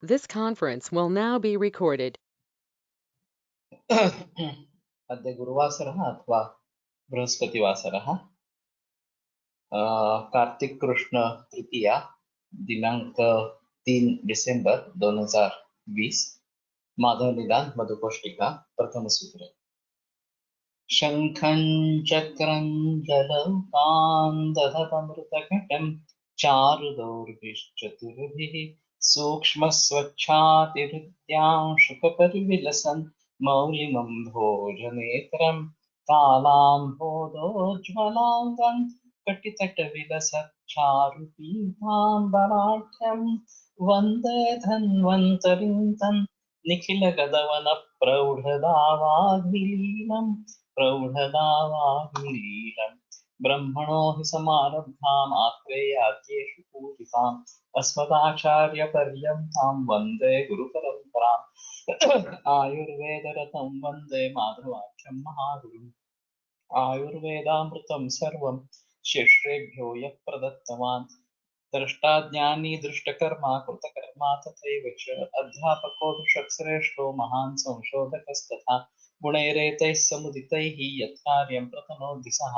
This conference will now be recorded. अद्य गुरुवासरः अथवा बृहस्पतिवासरः कार्तिक कृष्ण तृतीया दिनांक 3 डिसेंबर 2020 माधव निदान मधुकोष्टिका प्रथम सूत्र शंखं चक्रं जलौकान् दधतमृतकटं चारुदौर्भिश्चतुर्भिः सूक्ष्मस्वच्छातिहृद्यां शुकपरिविलसन् मौलिमं भोजनेत्रं कालाम्भोदोज्ज्वलाङ्गं कटितटविलसच्चारुपीताम्बराढ्यं वन्दे धन्वन्तरिं तं निखिलगदवनप्रौढदावाग्निलीलम् प्रौढदावाग्निलीलम् ब्रह्मणो हि समारब्धाम् आत्रेयाद्येषु पूजिताम् अस्मदाचार्यपर्यन्तां वन्दे गुरुपरम्पराम् आयुर्वेदरतं वन्दे माधवाख्यं महागुरुम् आयुर्वेदामृतं सर्वं शिष्येभ्यो यः प्रदत्तवान् द्रष्टाज्ञानी दृष्टकर्मा कृतकर्मा तथैव च अध्यापको ऋषत्श्रेष्ठो महान् संशोधकस्तथा गुणैरेतैः समुदितैः यत्कार्यं प्रतनोति सः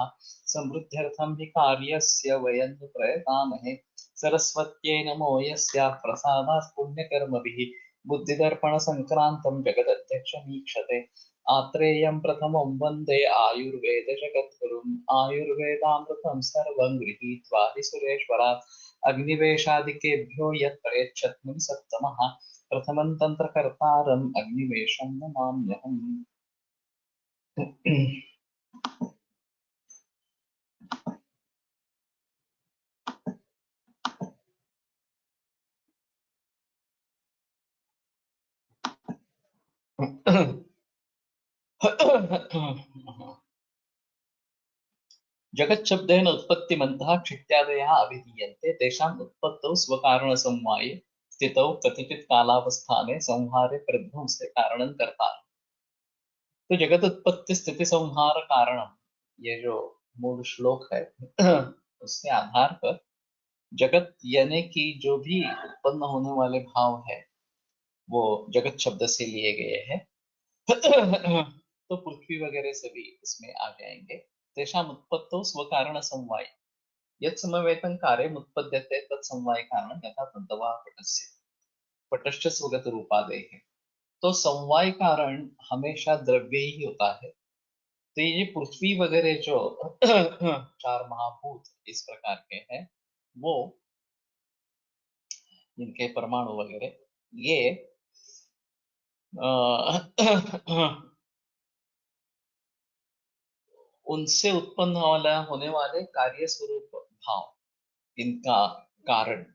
समृद्ध्यर्थं हि कार्यस्य वयं नु प्रयतामहे सरस्वत्यै नमो यस्याः प्रसादात् पुण्यकर्मभिः बुद्धिदर्पणसङ्क्रान्तं जगदध्यक्षमीक्षते आत्रेयं प्रथमं वन्दे आयुर्वेदजगद्गुरुम् आयुर्वेदामृतं सर्वं गृहीत्वा हि सुरेश्वरात् अग्निवेशादिकेभ्यो यत् प्रयच्छत् मुनिसत्तमः प्रथमं तन्त्रकर्तारम् अग्निवेशं नमाम्यहम्। जगच्छब्देन उत्पत्तिमन्तः क्षित्यादयः अभिधीयन्ते तेषाम् उत्पत्तौ स्वकारणसमवाये स्थितौ कतिचित् कालावस्थाने संहारे प्रध्वंसे कारणं कर्ता। तो जगत उत्पत्ति स्थिति संहार कारणम, ये जो मूल श्लोक है उसके आधार पर जगत यानी कि जो भी उत्पन्न होने वाले भाव है वो जगत शब्द से लिए गए हैं। तो पृथ्वी वगैरह सभी इसमें आ जाएंगे। तेषाम उत्पत्तौ स्वकारण समवाय यत् समवेतं कार्यम् उत्पद्यते तत् समवाय कारणं यथा तद्दवा पटस्य पटश्च स्वगत रूपादेः। तो समवाय कारण हमेशा द्रव्य ही होता है। तो ये पृथ्वी वगैरह जो चार महाभूत इस प्रकार के हैं वो जिनके परमाणु वगैरह ये उनसे उत्पन्न होने वाले कार्य स्वरूप भाव इनका कारण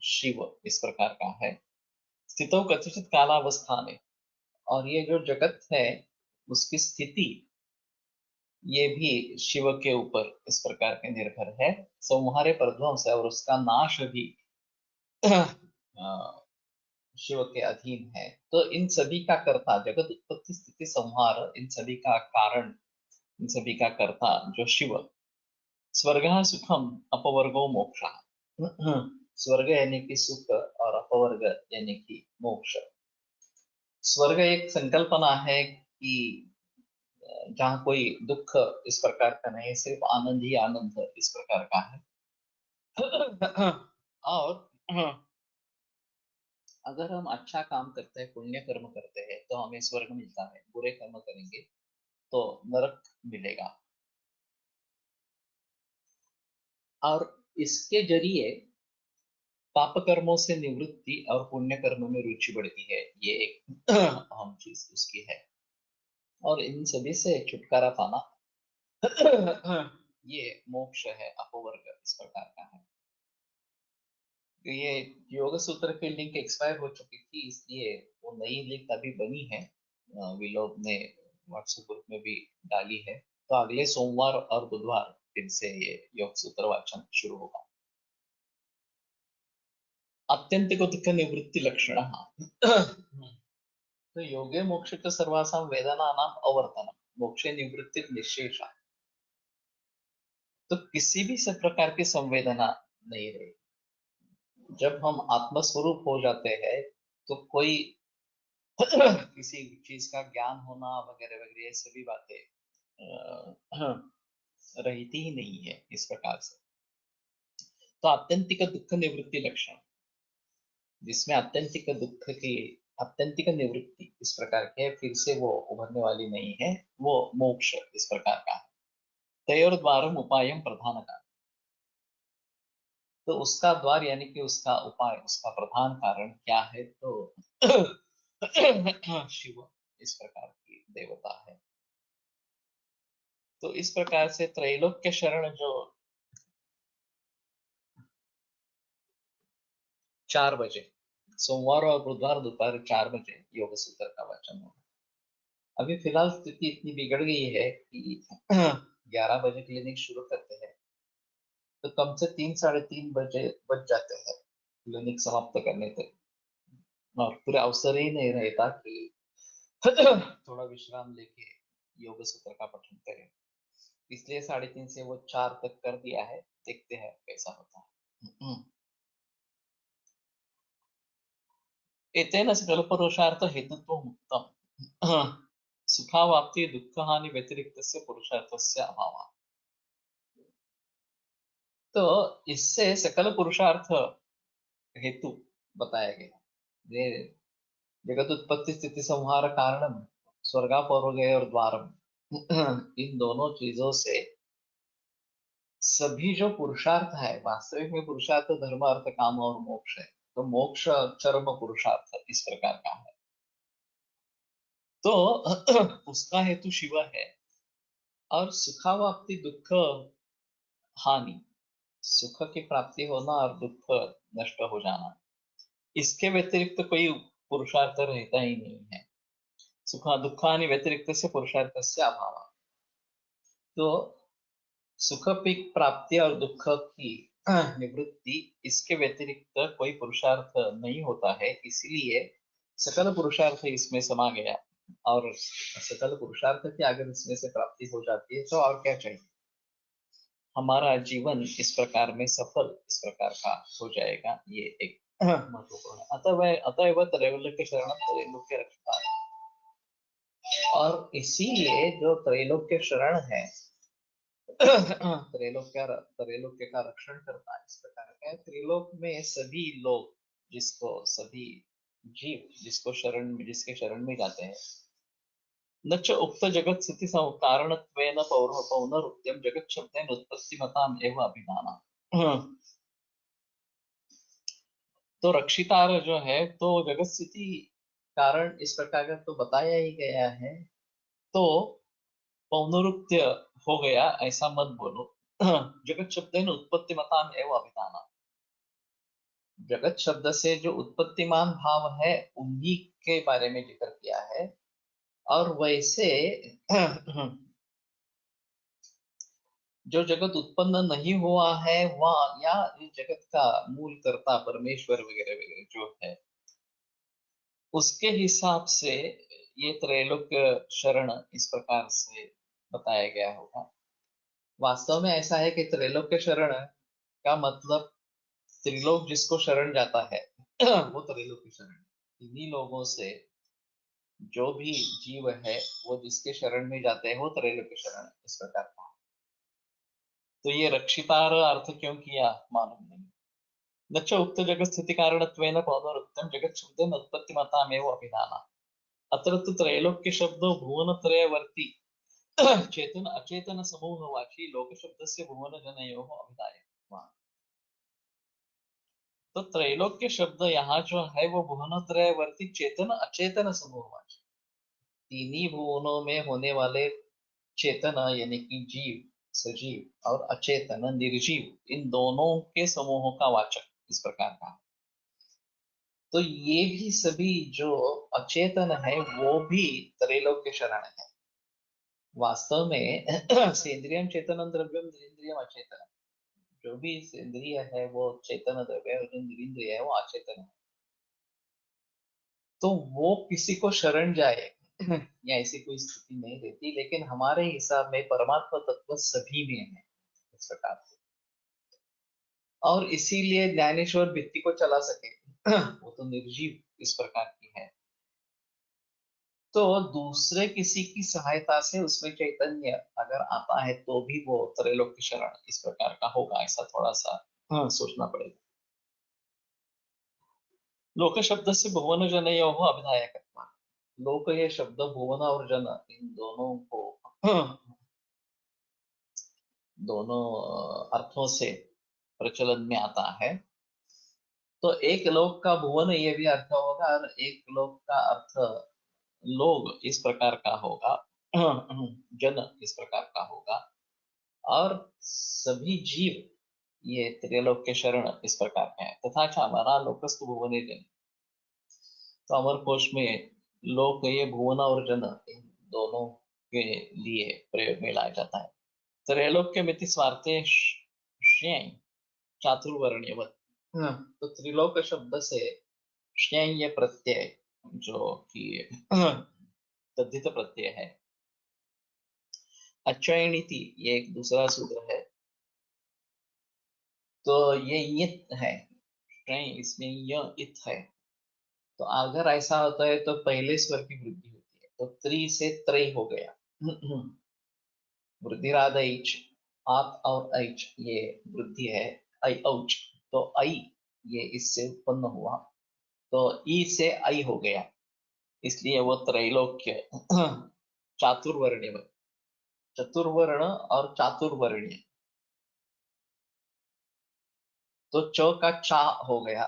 शिव इस प्रकार का है। स्थितो कथित कालावस्था में, और ये जो जगत है उसकी स्थिति ये भी शिव के ऊपर इस प्रकार के निर्भर है। संहारे प्रध्वंस है और उसका नाश भी शिव के अधीन है। तो इन सभी का कर्ता जगत उत्पत्ति स्थिति संहार, इन सभी का कारण, इन सभी का कर्ता जो शिव। स्वर्ग सुखम अपवर्गो मोक्ष। स्वर्ग यानी कि सुख और अपवर्ग यानी कि मोक्ष। स्वर्ग एक संकल्पना है कि जहाँ कोई दुख इस प्रकार का नहीं, सिर्फ आनंद ही आनंद इस प्रकार का है। और अगर हम अच्छा काम करते हैं, पुण्य कर्म करते हैं तो हमें स्वर्ग मिलता है, बुरे कर्म करेंगे तो नरक मिलेगा। और इसके जरिए पाप कर्मों से निवृत्ति और पुण्य कर्म में रुचि बढ़ती है, ये एक अहम चीज उसकी है। और इन सभी से छुटकारा पाना ये मोक्ष है, अपवर्ग इस प्रकार का है। तो ये योग सूत्र की लिंक एक्सपायर हो चुकी थी, इसलिए वो नई लिंक अभी बनी है। विलोक ने व्हाट्सएप ग्रुप में भी डाली है। तो अगले सोमवार और बुधवार दिन से ये योग सूत्र वाचन शुरू होगा। आत्यंतिक दुख निवृत्ति लक्षण। तो योगे मोक्ष सर्वासाम वेदनानां अवर्तनम मोक्षे निवृत्ति निशेषा। तो किसी भी सब प्रकार की संवेदना नहीं रही। जब हम आत्मस्वरूप हो जाते हैं तो कोई किसी चीज का ज्ञान होना वगैरह वगैरह ये सभी बातें रहती ही नहीं है इस प्रकार से। तो आत्यंतिक दुख निवृत्ति लक्षण, जिसमें आत्यंतिक दुख की आत्यंतिक निवृत्ति इस प्रकार के फिर से वो उभरने वाली नहीं है, वो मोक्ष इस प्रकार का है। तयोर्द्वारम उपायम प्रधान का, तो उसका द्वार यानी कि उसका उपाय, उसका प्रधान कारण क्या है, तो शिव इस प्रकार की देवता है। तो इस प्रकार से त्रैलोक्य शरण जो 4 बजे, सोमवार और बुधवार दोपहर 4 बजे योग सूत्र का वाचन होगा। अभी फिलहाल स्थिति इतनी बिगड़ गई है कि 11 बजे क्लिनिक शुरू करते हैं तो कम से 3 साढ़े 3 बजे बज जाते हैं क्लिनिक समाप्त करने तक, और पूरे अवसर ही नहीं रहता कि थोड़ा विश्राम लेके योग सूत्र का पठन करें। इसलिए 3:30 से वो 4 तक कर दिया है, देखते हैं कैसा होता है। एतेन सकल पुरुषार्थ हेतुत्व मुक्तम सुखावाप्ति दुख हानि व्यतिरिक्तस्य पुरुषार्थस्य अभाव। तो इससे सकल पुरुषार्थ हेतु बताया गया। ये जगत उत्पत्ति स्थिति संहार कारणम स्वर्गापवर्गय और द्वारम, इन दोनों चीजों से सभी जो पुरुषार्थ है, वास्तविक में पुरुषार्थ धर्म अर्थ काम और मोक्ष है, तो मोक्ष चरम पुरुषार्थ इस प्रकार का है। तो उसका हेतु शिव है। और सुखावाप्ति दुख हानि, सुख की प्राप्ति होना और दुख नष्ट हो जाना, इसके व्यतिरिक्त तो कोई पुरुषार्थ रहता ही नहीं है। सुख दुखानि व्यतिरिक्त से पुरुषार्थ से अभाव। तो सुख की प्राप्ति और दुख की निवृत्ति, इसके व्यतिरिक्त कोई पुरुषार्थ नहीं होता है, इसलिए सकल पुरुषार्थ इसमें समा गया। और सकल पुरुषार्थ की अगर इसमें से प्राप्ति हो जाती है तो और क्या चाहिए, हमारा जीवन इस प्रकार में सफल इस प्रकार का हो जाएगा। ये एक महत्वपूर्ण है। अतएव त्रैलोक्य शरण त्रैलोक्य रक्षता, और इसीलिए जो त्रैलोक्य शरण है त्रैलोक्य का रक्षण करता है इस प्रकार का। त्रिलोक में सभी लोग, जिसको सभी जीव जिसको शरण में, जिसके शरण में जाते हैं, न च उक्त जगत स्थिति कारणत्वेन पौनरुक्त्यम जगत शब्देन उत्पत्तिमताम एव अभिधाना। तो रक्षितार जो है, तो जगत स्थिति कारण इस प्रकार का तो बताया ही गया है, तो पौनरुक्त्य हो गया ऐसा मत बोलो। जगत शब्देन उत्पत्तिमताम एव अभिधाना, जगत शब्द से जो उत्पत्तिमान भाव है उन्हीं के बारे में जिक्र किया है। और वैसे जो जगत उत्पन्न नहीं हुआ है वह, या जगत का मूल कर्ता परमेश्वर वगैरह वगैरह जो है, उसके हिसाब से ये त्रैलोक्य शरण इस प्रकार से बताया गया होगा। वास्तव में ऐसा है कि त्रैलोक्य शरण का मतलब त्रिलोक जिसको शरण जाता है वो त्रैलोक्य शरण है। इन्हीं लोगों से जो भी जीव है वो जिसके शरण में जाते हैं वो त्रैलोक्य शरण इस प्रकार का। तो ये रक्षितार अर्थ क्यों किया मालूम नहीं। न च उक्त जगत स्थिति कारणत्वेन पौनरुक्तं जगत शब्देन उत्पत्तिमतामेव अभिधाना। अत्र तु त्रैलोक्य शब्दो भुवनत्रयवर्ती चेतन अचेतन समूहवाची लोक शब्दस्य भुवन जनयोः अभिधाय। तो त्रैलोक्य शब्द यहाँ जो है वो भुवनत्रयवर्ती चेतन अचेतन समूहवाची, तीनही भुवनों में होने वाले चेतन यानी कि जीव, सजीव और अचेतन निर्जीव, इन दोनों के समूहों का वाचक इस प्रकार का। तो ये भी सभी जो अचेतन है वो भी त्रैलोक्य शरण है। वास्तव में सेंद्रियम चेतनम द्रव्यम निरिंद्रियम अचेतन, जो भी सेंद्रिय है वो चेतन द्रव्य है, और जो निरिंद्रिय है वो अचेतन है। तो वो किसी को शरण जाए या ऐसी कोई स्थिति नहीं रहती, लेकिन हमारे हिसाब में परमात्मा तत्व सभी में है इस प्रकार से। और इसीलिए ज्ञानेश्वर भित्ति को चला सके, वो तो निर्जीव इस प्रकार की है। तो दूसरे किसी की सहायता से उसमें चैतन्य अगर आता है तो भी वो त्रैलोक्य शरण इस प्रकार का होगा, ऐसा थोड़ा सा सोचना पड़ेगा। लोक शब्द से भुवन जनयोः अभिधायकत्व। लोक ये शब्द भुवन और जन इन दोनों को दोनों अर्थों से प्रचलन में आता है। तो एक लोक का भुवन ये भी अर्थ होगा और एक लोक का अर्थ लोग इस प्रकार का होगा, जन इस प्रकार का होगा, और सभी जीव ये त्रैलोक्य शरण इस प्रकार का है। तथा हमारा लोकस्तु भुवने जन, तो अमर कोश में लोक ये भुवन और जन इन दोनों के लिए प्रयोग में लाया जाता है। त्रैलोक्य मिति स्वार्थे श्यें चातुर्वर्ण्यवत। तो त्रिलोक शब्द से श्यें प्रत्यय जो कि तद्धित प्रत्यय है। अच्वयनिति ये एक दूसरा सूत्र है, तो ये यित है, इसमें य इत है। तो अगर ऐसा होता है तो पहले स्वर की वृद्धि होती है, तो त्रि से त्रय हो गया। वृद्धिराद ऐच, आत और ऐच ये वृद्धि है, ऐ औच, तो ऐ ये इससे उत्पन्न हुआ, तो ई से ऐ हो गया, इसलिए वो त्रैलोक्य चातुर्वर्ण्य, चतुर्वर्ण और चातुर्वर्ण्य, तो च का चा हो गया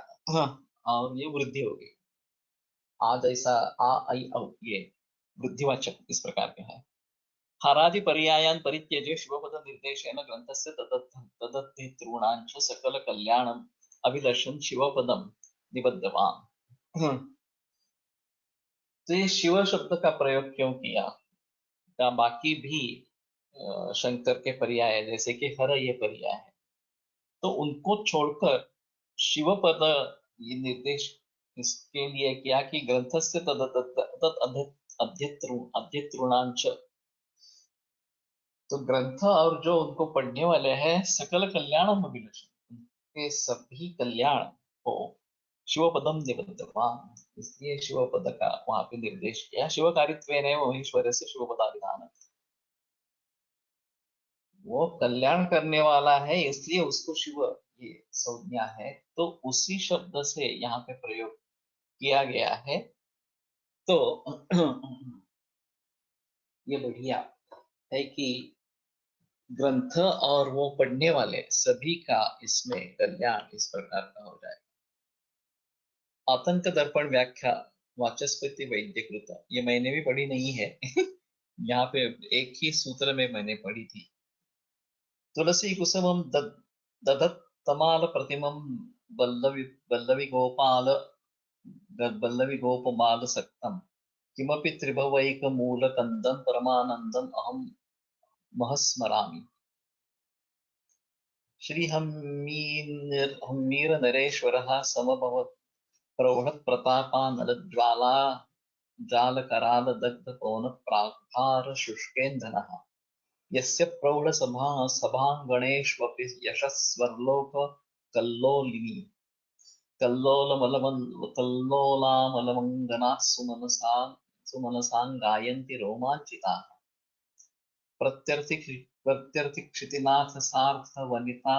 और ये वृद्धि हो गई। आज ऐसा आ ऐ औ ये वृद्धिवाचक इस प्रकार के हैं। हरादि पर्यायान् परित्यज्य शिवपद निर्देशेन ग्रंथस्य तदत्तॄणाञ्च सकल कल्याणम् अभिदर्शन शिवपदम निबद्धवान्। तो ये शिव शब्द का प्रयोग क्यों किया? या बाकी भी शंकर के पर्याय जैसे कि हर ये पर्याय है, तो उनको छोड़कर शिवपद ये निर्देश इसके लिए किया कि ग्रंथस्य अध्यतॄणांच, तो ग्रंथ और जो उनको पढ़ने वाले हैं सकल कल्याणम अभिलषण, उनके सभी कल्याण को शिवपदम निबद्धवान, इसलिए शिवपद का वहां पे निर्देश किया। शिवकारित्वेन महेश्वर से शिवपदाभिधान, वो कल्याण करने वाला है इसलिए उसको शिव ये संज्ञा है, तो उसी शब्द से यहाँ पे प्रयोग किया गया है। तो ये बढ़िया है कि ग्रंथ और वो पढ़ने वाले सभी का इसमें कल्याण इस प्रकार का हो जाए। आतंक दर्पण व्याख्या वाचस्पति वैद्यकृत, ये मैंने भी पढ़ी नहीं है यहाँ पे एक ही सूत्र में मैंने पढ़ी थी। तुलसी कुसुमम दधत तमाल प्रतिमम बल्लवी गोपाल बल्लवी गोपमाल सक्तम किमपि त्रिभवैक मूल कंदम परमानंदम अहम महस्मरामि। श्री हम्मीर नरेश्वरः समभवत् प्रौढ प्रतापानल ज्वाला जाल कराल दग्ध पवन प्राकार शुष्केन्दनः यस्य प्रौढ सभांगणेष्वपि यशस्वर्लोक कल्लोलिनी कल्लोलामलमंगना सुमनसां गायन्ति रोमाञ्चिताः प्रत्यर्थिक्षितिनाथ सार्थ वनिता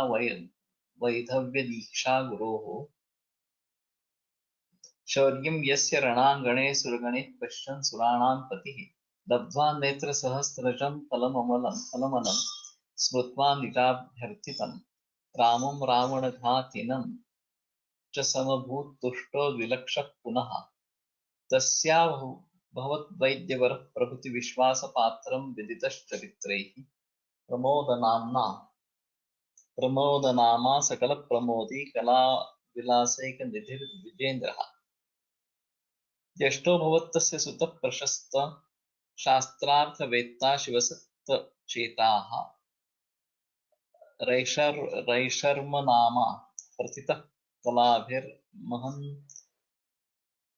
वैधव्य दीक्षा गुरोः शौर्यं यस्य रणाङ्गणे सुरगणे पश्यन् सुराणां पतिः लब्ध्वा नेत्रसहस्रजं फलमलं स्मृत्वा निजाभ्यर्थितं रामं रावणघातिनं च समभूत्तुष्टो विलक्षः पुनः तस्या भवद्वैद्यवरः प्रभृतिविश्वासपात्रं विदितश्चरित्रैः प्रमोदनामा सकलप्रमोदी कलाविलासैकनिधिर्विजेन्द्रः ज्येष्ठो भवत्तस्य सुतः प्रशस्त शास्त्रार्थवेत्ता शिवसत्तचेताः रैशर्मनामा प्रथितः कलाभिर्महन्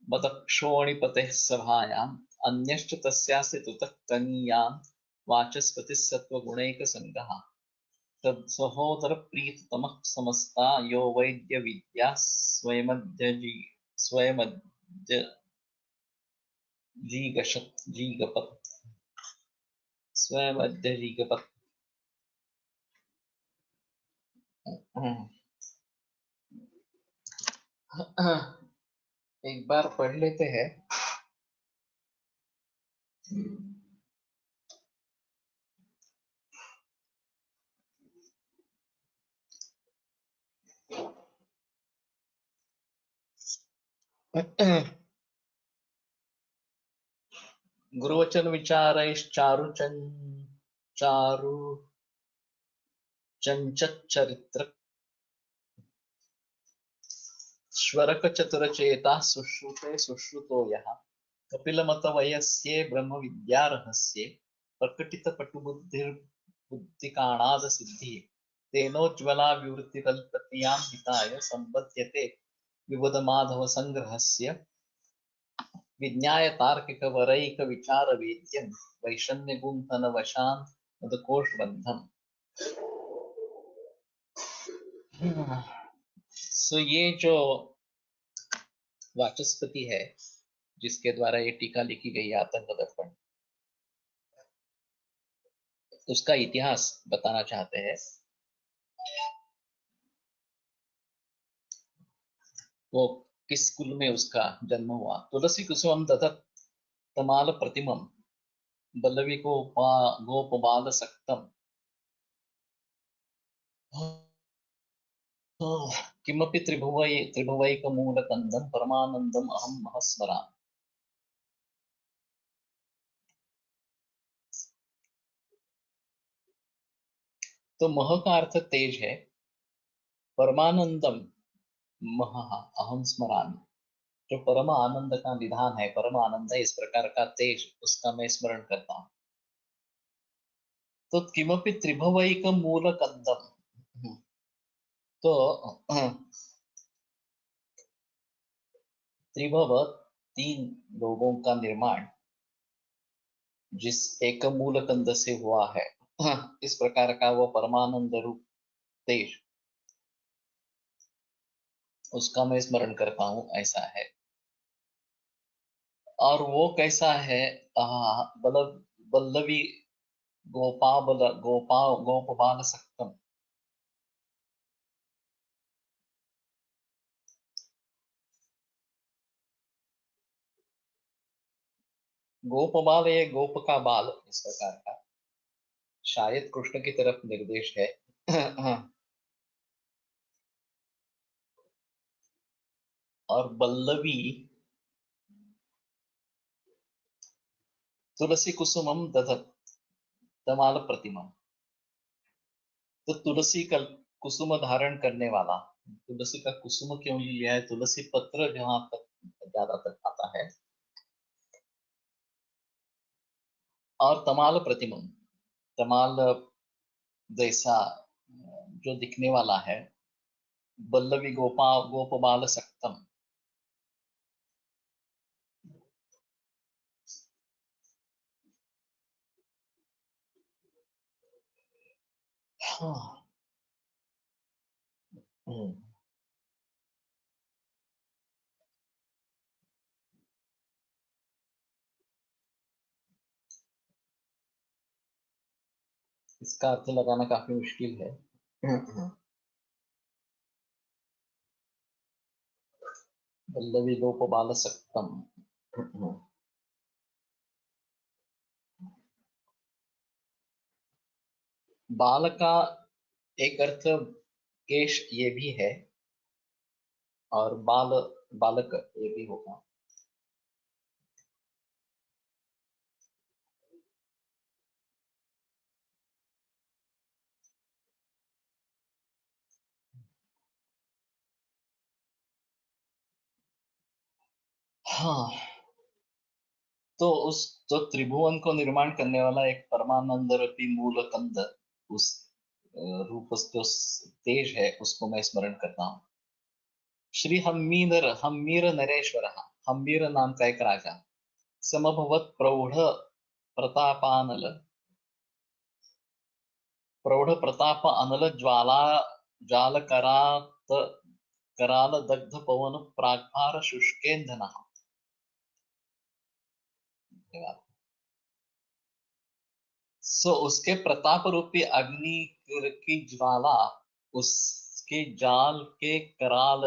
बदक्षोणिपतेः सभायाम् अन्यश्च तस्यास्य तुतः कनीयान् वाचस्पतिः सत्त्वगुणैकसङ्गः तद सहोदर प्रीततमः समस्ता यो वैद्य विद्या स्वयमद्य जीगपत् स्वयमद्य जीगपत्। एक बार पढ़ लेते हैं। गुरुवचन विचारैश्चारु चारु चंचरित्र श्वरक चतुरचेता सुश्रुते सुश्रुतो यः कपिलमतवयस्ये ब्रह्म विद्यारहस्ये प्रकटितपटुबुद्धिर्बुद्धिकाणाद सिद्धिः तेनोज्ज्वला विवृत्तिकल्पतयां हिताय सम्पद्यते विबुधमाधव संग्रहस्य विज्ञाय तार्किकवरैकविचारवेद्यं वैषम्यगुंफनवशान् मदकोशबद्धम्। सो ये जो वाचस्पति है जिसके द्वारा ये टीका लिखी गई है आतंक दर्पण, उसका इतिहास बताना चाहते हैं। वो किस कुल में उसका जन्म हुआ। तुलसी कुसुमं दधत् तमाल प्रतिमं बल्लवी को गोपबाल सक्तम किमपि त्रिभुवैकमूलकन्दं परमानंदम अहम महस्मरामि। तो मह का अर्थ तेज है, परमानंदम मह अहम स्मरामि, जो परम आनंद का निधान है, परम आनंद है, इस प्रकार का तेज उसका मैं स्मरण करता हूँ। तो किमपि त्रिभुवैक मूल कंदम, तो त्रिभव तीन लोगों का निर्माण जिस एक मूल कंद से हुआ है, इस प्रकार का वो परमानंद रूप तेज, उसका मैं स्मरण करता हूँ, ऐसा है। और वो कैसा है, बल्लवी गोपबाल सक्तम। गोपबाल ये गोप का बाल, इस प्रकार का शायद कृष्ण की तरफ निर्देश है। और बल्लवी तुलसी कुसुमम दधत तमाल प्रतिमम, तो तुलसी का कुसुम धारण करने वाला, तुलसी का कुसुम क्यों लिया है, तुलसी पत्र जहां तक ज्यादातर आता है, और तमाल प्रतिमम, तमाल जैसा जो दिखने वाला है, बल्लवी गोपबाल सक्तम। हाँ। इसका अर्थ लगाना काफी मुश्किल है। पल्लवी गोपबाल सक्तम, बाल का एक अर्थ केश ये भी है, और बालक ये भी होगा। हाँ, तो उस जो त्रिभुवन को निर्माण करने वाला एक परमानंद रूपी मूल कंद, उस रूप जो तेज है, उसको मैं स्मरण करता हूँ। श्री हम्मीर नरेश्वर, हम्मीर नाम का एक राजा, समभवत प्रौढ़ प्रतापानल प्रौढ़ प्रताप अनल ज्वाला जाल कराल दग्ध पवन प्राग्भार शुष्केंधन। सो उसके प्रताप रूपी अग्नि की ज्वाला, उसके जाल के कराल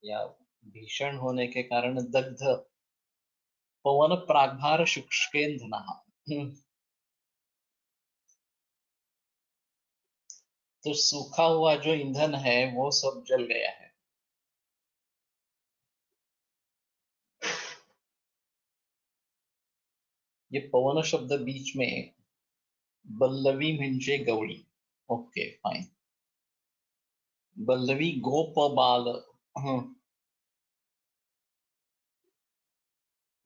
या भीषण होने के कारण दग्ध पवन प्राग्भार शुष्केंधन। तो सूखा हुआ जो ईंधन है वो सब जल गया है। ये पवन शब्द बीच में बल्लवी म्हणजे गवळी। Okay fine. बल्लवी गोप बाल,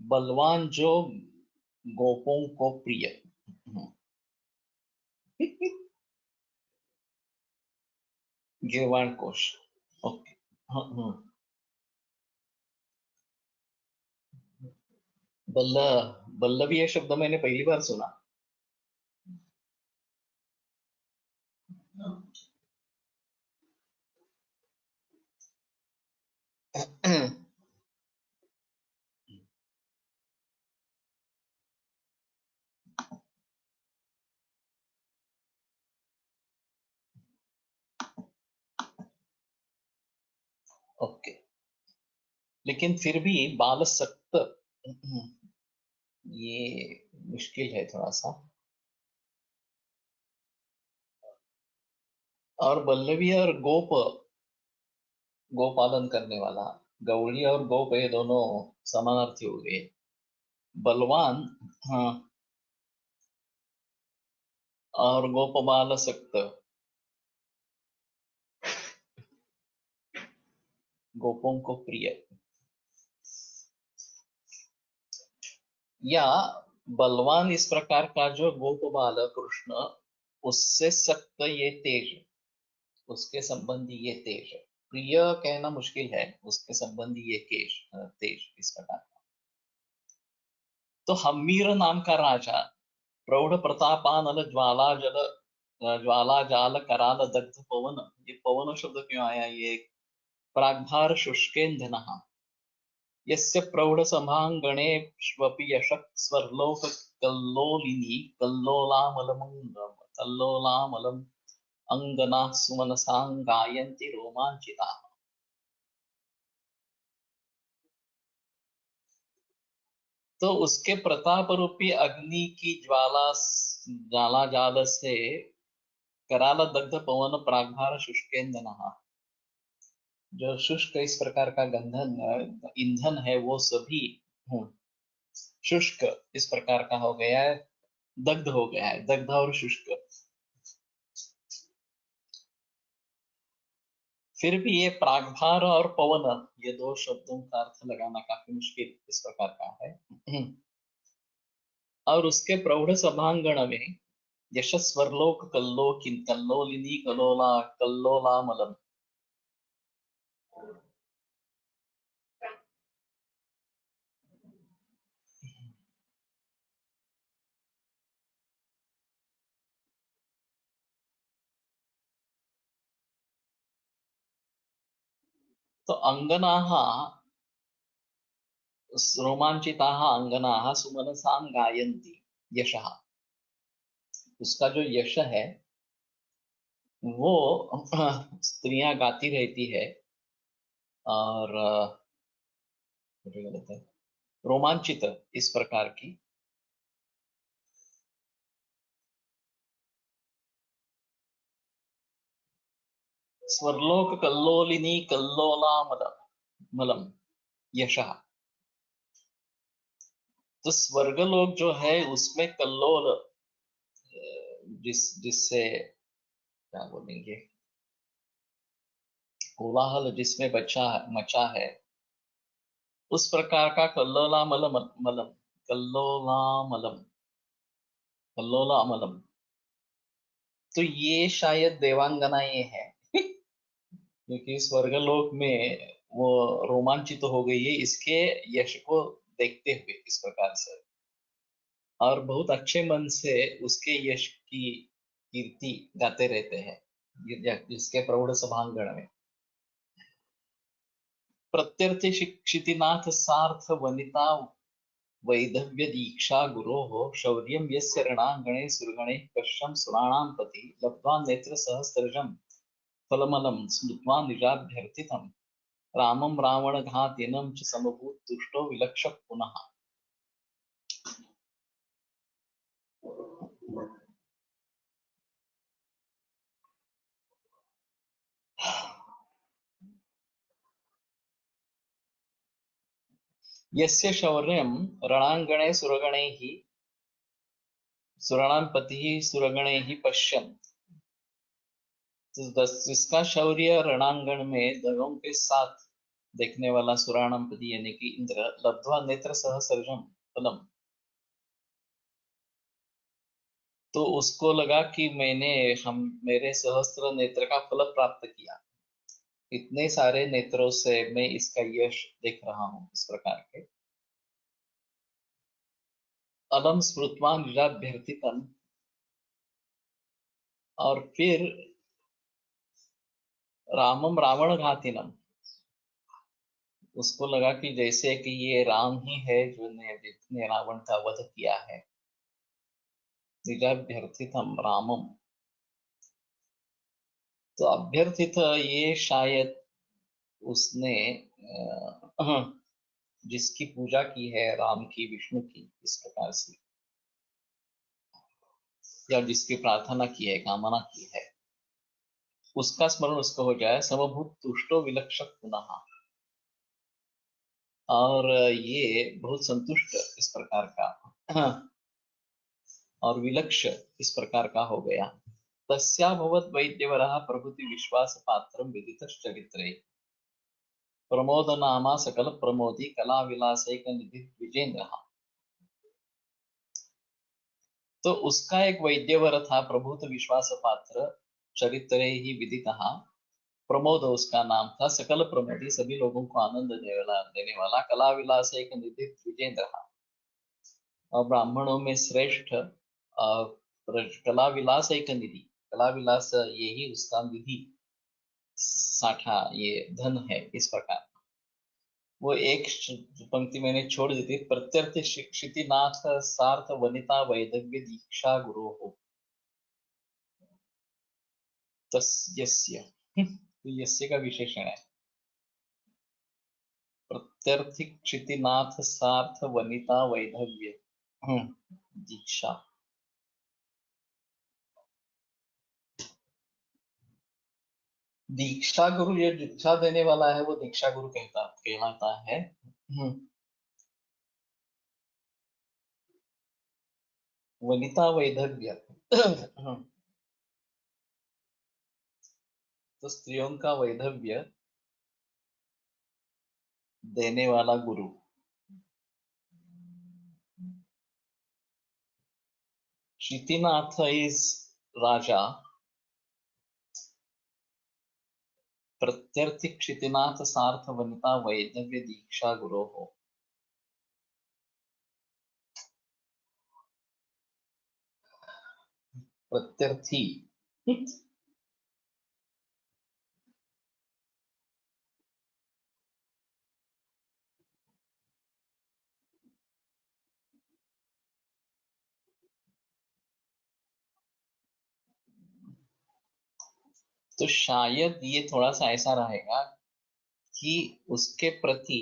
बलवान जो गोपों को प्रिय। गिरवाण कोश। ओके। बल्लवी ये शब्द मैंने पहली बार सुना। ओके, लेकिन फिर भी बाल सक्त ये मुश्किल है थोड़ा सा। और बल्लवी और गोपालन करने वाला, गौड़ी और गोप ये दोनों समानार्थी हो गए। बलवान, हाँ, और गोपबाल सक्त, गोपों को प्रिय। या बलवान इस प्रकार का जो गोपबाल कृष्ण, उससे सक्त ये तेज, उसके संबंधी ये तेज। प्रिय कहना मुश्किल है, उसके संबंधी ये तेज इस प्रकार का। तो हम्मीर नाम का राजा प्रौढ़ प्रतापानल ज्वाला जाल कराल दग्ध पवन, ये पवन शब्द क्यों आया? ये प्राग्भार शुष्केंधन। यस्य प्रौढ़ सभांगणेष्वपि यशः स्वर्लोक कल्लोलिनी कल्लोलामलम् अंगनाः सुमनसां गायन्ति रोमांचिताः। तो उसके प्रताप रूपी अग्नि की ज्वाला जाल से कराल दग्ध पवन प्राग्भार शुष्केंधन, जो शुष्क इस प्रकार का गंधन ईंधन है वो सभी शुष्क इस प्रकार का हो गया है, दग्ध हो गया है, दग्ध और शुष्क। फिर भी ये प्राग्भार और पवन, ये दो शब्दों का अर्थ लगाना काफी मुश्किल इस प्रकार का है। और उसके प्रौढ़ सभांगण में यशस्वरलोक कल्लोलिनी कल्लोलामलम। तो अंगनाः रोमांचिताः अंगनाः सुमनसां गायन्ति यशः, उसका जो यश है वो स्त्रियां गाती रहती है और गलत है, रोमांचित इस प्रकार की। स्वर्लोक कल्लोलिनी कल्लोलामलम यशः। तो स्वर्गलोक जो है उसमें कल्लोल, जिससे क्या बोलेंगे, कोलाहल जिसमें मचा है, उस प्रकार का कल्लोलामलम कल्लोलामलम। तो ये शायद देवांगनाएं हैं क्योंकि स्वर्गलोक में वो रोमांचित हो गई है इसके यश को देखते हुए इस प्रकार से, और बहुत अच्छे मन से उसके यश की कीर्ति गाते रहते हैं जिसके प्रौढ़ सभांगण में। प्रत्यर्थी शिक्षितिनाथ सार्थ वनिता वैधव्य दीक्षा गुरोः शौर्यं यस्य रणाङ्गणे सुरगणे कश्यं सुराणां पति लब्ध्वा नेत्र सहस्रजं फलमलं स्मृत्वा निजाभ्यर्थितं रामं रावणघातिनं च समभूत तुष्टो विलक्षः पुनः। यस्य शौर्यं रणाङ्गणे सुरगणैः सुराणां पतिः सुरगणैः पश्यन्, जिसका शौर्य रणांगण में दलों के साथ देखने वाला सुराणाम पति यानी कि इंद्र लब्ध्वा नेत्र सहस्रजम फलम, तो उसको लगा कि मेरे सहस्त्र नेत्र का फल प्राप्त किया, इतने सारे नेत्रों से मैं इसका यश देख रहा हूं। इस प्रकार के अलम स्मृत्वा निराभ्यर्थितम, और फिर रामम रावण घातिनम, उसको लगा कि जैसे कि ये राम ही है जिसने रावण का वध किया है। निजाभ्यर्थितम रामम, तो अभ्यर्थित ये शायद उसने जिसकी पूजा की है राम की विष्णु की इस प्रकार से, या जिसकी प्रार्थना की है कामना की है, उसका स्मरण उसको हो जाए। समभूत तुष्टो विलक्षक पुनः, और ये बहुत संतुष्ट इस प्रकार का और विलक्ष इस प्रकार का हो गया। तस्याभवत् वैद्यवरः प्रभृति विश्वास पात्रं विदितश्चरित्रे प्रमोद नामा सकल प्रमोदी कला विलासैक निधि विजेंद्र। तो उसका एक वैद्यवर था, प्रभुत विश्वास पात्र, चरित्रे ही विदितः, प्रमोद उसका नाम था, सकल प्रमोदी सभी लोगों को आनंद देने वाला, कला विलास एक निधि विजेंद्र, और ब्राह्मणों में श्रेष्ठ कला विलास एक निधि, कला विलास यही उसका निधि साठा, ये धन है। इस प्रकार वो एक पंक्ति मैंने छोड़ दी थी, प्रत्यर्थ शिक्षिति नाथ सार्थ वनिता वैदव्य दीक्षा गुरु हो तस्य, तो यस्य का विशेषण है। प्रत्यर्थिक क्षितिनाथ सार्थ वनिता वैधव्य दीक्षा, दीक्षा गुरु, ये दीक्षा देने वाला है वो दीक्षा गुरु कहलाता है। वनिता वैधव्य तो स्त्रियों का वैधव्य देने वाला गुरु। क्षितिनाथ इज राजा, प्रत्यर्थी क्षितिनाथ सार्थ वनिता वैधव्य दीक्षा गुरु हो। प्रत्यर्थी तो शायद ये थोड़ा सा ऐसा रहेगा कि उसके प्रति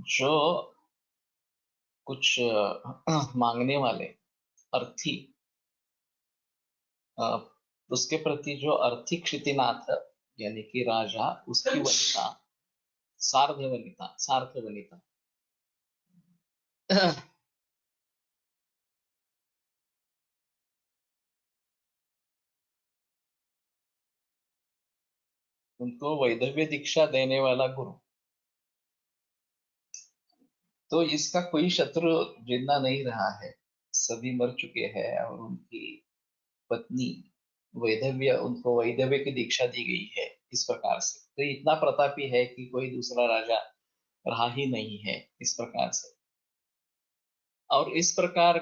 जो कुछ मांगने वाले अर्थी, उसके प्रति जो अर्थी क्षितिनाथ यानी कि राजा, उसकी वनिता सार्थ वनिता उनको वैधव्य दीक्षा देने वाला गुरु। तो इसका कोई शत्रु जिंदा नहीं रहा है, सभी मर चुके हैं, और उनकी पत्नी वैधव्य, उनको वैधव्य की दीक्षा दी गई है इस प्रकार से। तो इतना प्रतापी है कि कोई दूसरा राजा रहा ही नहीं है इस प्रकार से। और इस प्रकार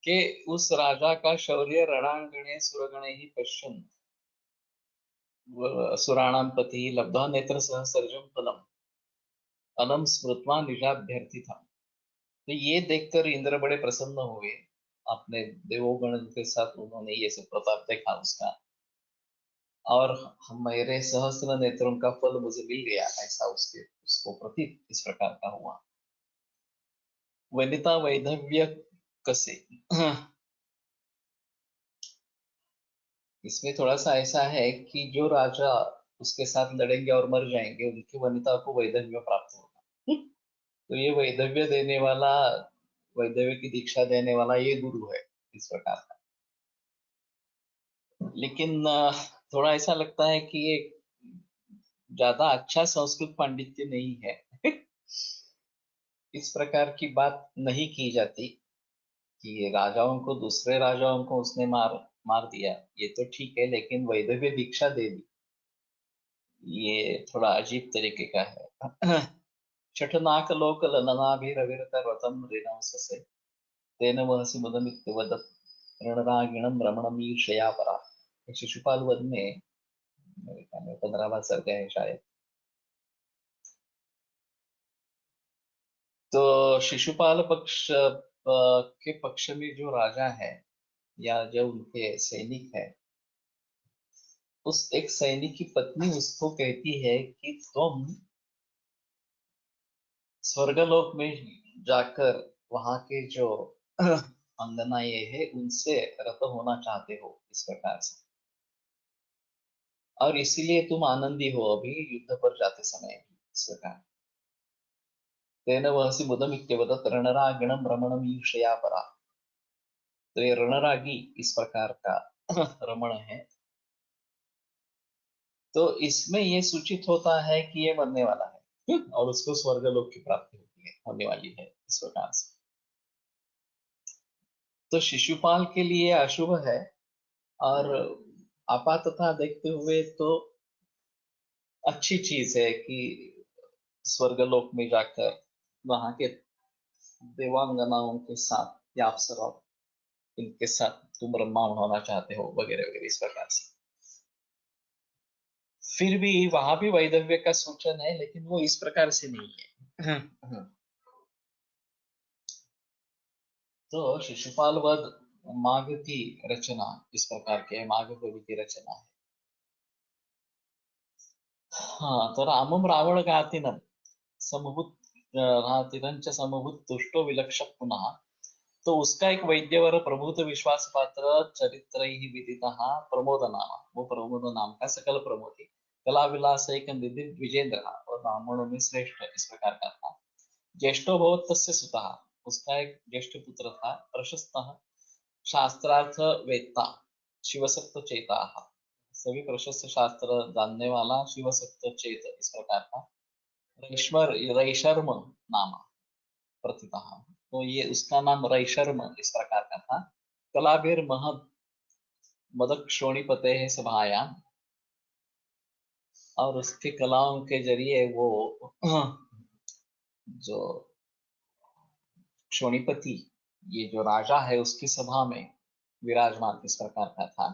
कि उस राजा का शौर्य रणांगणे सुरगणे ही पश्यन् सुराणाम पति लब्धा नेत्र सहसर्जम फलम अनम स्मृत्वा निजाभ्यर्थी था। तो ये देखकर इंद्र बड़े प्रसन्न हुए, अपने देवोगण के साथ उन्होंने ये सब प्रताप देखा उसका, और मेरे सहस्त्र नेत्रों का फल मुझे मिल गया, ऐसा उसके उसको प्रतीत इस प्रकार का हुआ। वनिता वैधव्य कसे इसमें थोड़ा सा ऐसा है कि जो राजा उसके साथ लड़ेंगे और मर जाएंगे, उनकी वनिता को वैधव्य प्राप्त होगा। तो ये वैधव्य देने वाला, वैधव्य की दीक्षा देने वाला ये गुरु है इस प्रकार का। लेकिन थोड़ा ऐसा लगता है कि ये ज्यादा अच्छा संस्कृत पांडित्य नहीं है। इस प्रकार की बात नहीं की जाती कि राजाओं को, दूसरे राजाओं को उसने मार मार दिया, ये तो ठीक है, लेकिन वैधव्य दीक्षा दे दी, ये थोड़ा अजीब तरीके का है। छठनाक लोक ललनाभिरविरत व्रतम ऋणवससे तेन वहसि मुदमित्यवदत् रणरागिणम रमणमीर्षया परा। शिशुपाल वध में मेरे ख्याल में 15वां सर्ग है शायद। तो शिशुपाल पक्ष के पक्ष में जो राजा है या जो उनके सैनिक है, उस एक सैनिक की पत्नी उसको कहती है कि तुम स्वर्गलोक में जाकर वहां के जो अंगनाएं है उनसे रत होना चाहते हो इस प्रकार से, और इसीलिए तुम आनंदी हो अभी युद्ध पर जाते समय भी इस प्रकार। तेन वहसि मुदमित्यवदत् रणरागिणम रमणम ईर्षया परा। तो ये रणरागी इस प्रकार का रमण है। तो इसमें ये सूचित होता है कि ये मरने वाला है और उसको स्वर्गलोक की प्राप्ति होती है, होने वाली है इस प्रकार से। तो शिशुपाल के लिए अशुभ है, और आपातः देखते हुए तो अच्छी चीज है कि स्वर्गलोक में जाकर वहां के देवांगनाओं के साथ या अप्सराओं, इनके साथ तुम ब्रह्मांड होना चाहते हो वगैरह वगैरह इस प्रकार से। फिर भी वहां भी वैधव्य का सूचन है, लेकिन वो इस प्रकार से नहीं है। तो शिशुपाल वध माघ की रचना इस प्रकार के, माघ कवि की रचना है। हाँ, तो रामम रावण गातिनम समभूत घातिरंच समभूत तुष्टो विलक्ष पुनः। तो उसका एक वैद्यवर प्रभूत विश्वास पात्र चरित्र ही विदितः प्रमोद नाम, वो प्रमोद नाम का सकल प्रमोदी कला विलास एक निधि विजेंद्र, और ब्राह्मणों में श्रेष्ठ इस प्रकार का था। ज्येष्ठो भवत तस्य सुतः, उसका एक ज्येष्ठ पुत्र था। प्रशस्त शास्त्रार्थ वेत्ता शिवसत्व चेता, सभी प्रशस्त शास्त्र जानने वाला शिवसत्व चेत इस प्रकार का। रैश्वर रैशर्म नाम प्रतिता, तो ये उसका नाम रैशर्म इस प्रकार का था। कलाभिर महद मदक्षोणीपते है सभायाम, और उसके कलाओं के जरिए वो जो क्षोणीपति, ये जो राजा है उसकी सभा में विराजमान इस प्रकार का था।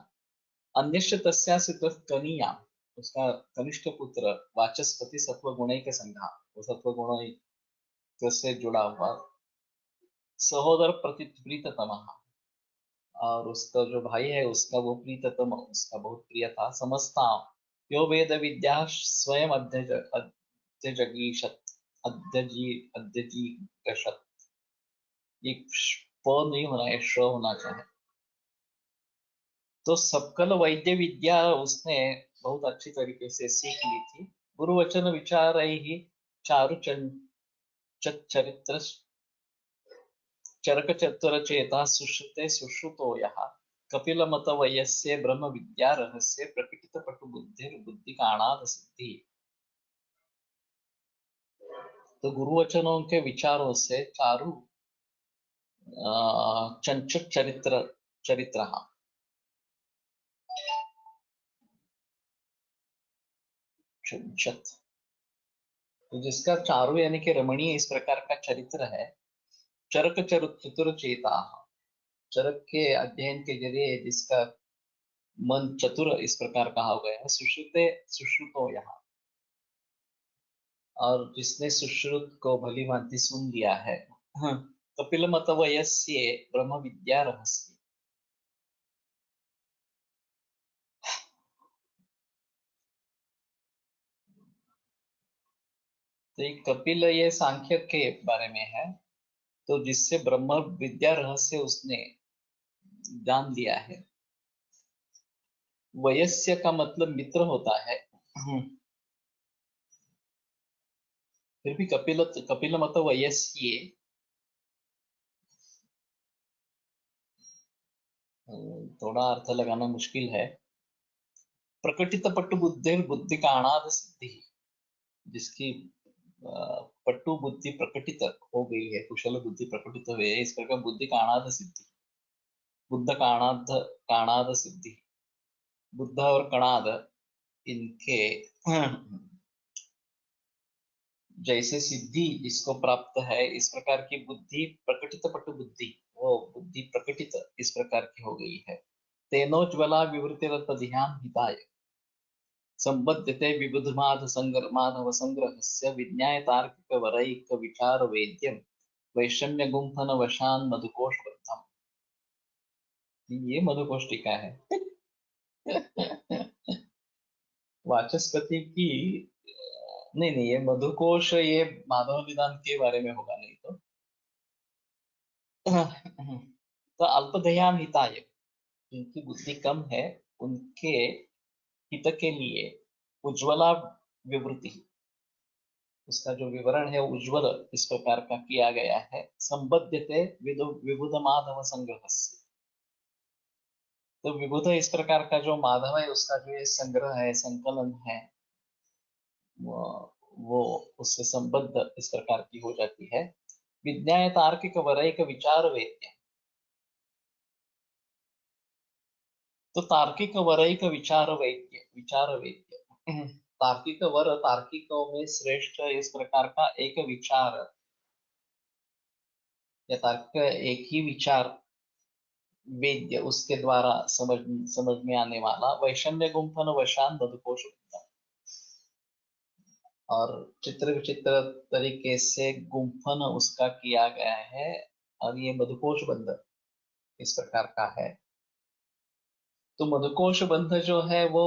अन्यश्च तस्यासि कनिया, उसका कनिष्ठ पुत्र वाचस्पति सत्वगुणैक संघा, वो सत्वगुण से जुड़ा हुआ सहोदर प्रति प्रीततम, और उसका जो भाई है उसका वो प्रीततम, उसका बहुत प्रिय था। समस्ता यो वेद विद्या स्वयं अध्यजगीषत अध्यजीकषत, ये प नहीं होना है, श होना चाहिए। तो सकल वैद्य विद्या उसने बहुत अच्छी तरीके से सीख ली थी। गुरुवचन विचार ही चारु चरित्र चरक चतुर चेता सुश्रुते सुश्रुतो यः कपिल मत वयस्य ब्रह्म विद्या रहस्य प्रकटित पटु बुद्धि बुद्धि काणाद सिद्धि। तो गुरुवचनों के विचारों से चारु चंचत चरित्र चरित्र चंचत, तो जिसका चारु यानी कि रमणीय इस प्रकार का चरित्र है। चरक चतुर चेता, चरक के अध्ययन के जरिए जिसका मन चतुर इस प्रकार कहा गया है, सुश्रुते सुश्रुतो यहाँ, और जिसने सुश्रुत को भली भांति सुन लिया है। कपिल मत वयस्ये ब्रह्म विद्या रहस्य। तो ये कपिल ये सांख्य के बारे में है, तो जिससे ब्रह्म विद्या रहस्य उसने जान लिया है। वयस्य का मतलब मित्र होता है। फिर भी कपिल मत वयस्ये थोड़ा अर्थ लगाना मुश्किल है। प्रकटित पट्टु बुद्धि बुद्धि का अनाद सिद्धि, जिसकी पट्टु बुद्धि प्रकटित हो गई है, कुशल बुद्धि प्रकटित हुई है, इस प्रकार बुद्धि का अनाद सिद्धि, बुद्ध काणाद सिद्धि। बुद्ध और कणाद इनके जैसे सिद्धि जिसको प्राप्त है, इस प्रकार की बुद्धि प्रकटित पटु बुद्धि, वो बुद्धि प्रकटित इस प्रकार की हो गई है। तेनोज्वला विवृतिरत ध्यान हिताय संबद्धते विबुधमाध संग्रह माधव संग्रहस्य विज्ञाय तार्किक वरैक विचार वेद्यम वैषम्य गुंफन वशान मधुकोश बद्धम। ये मधुकोश टीका है। वाचस्पति की नहीं नहीं, ये मधुकोश ये माधव निदान के बारे में होगा, नहीं तो। तो अल्पदयान हिताय, जिनकी बुद्धि कम है उनके हित के लिए उज्ज्वला विवृति, उसका जो विवरण है उज्ज्वल इस प्रकार का किया गया है। संबद्धते विबुध माधव संग्रह, तो विबुध इस प्रकार का जो माधव है उसका जो ये संग्रह है, संकलन है, वो उससे संबद्ध इस प्रकार की हो जाती है। विज्ञाय तार्किक वरैक विचार वेद्य, तो तार्किक वरैक विचार वेद्य तार्किक वर, तार्किकों में श्रेष्ठ इस प्रकार का एक विचार या तार्किक एक ही विचार वेद्य, उसके द्वारा समझ में आने वाला। वैषम्य गुंफन वशान मधुकोश, और चित्र विचित्र तरीके से गुंफन उसका किया गया है, और ये मधुकोश बंध इस प्रकार का है। तो मधुकोश बंध जो है वो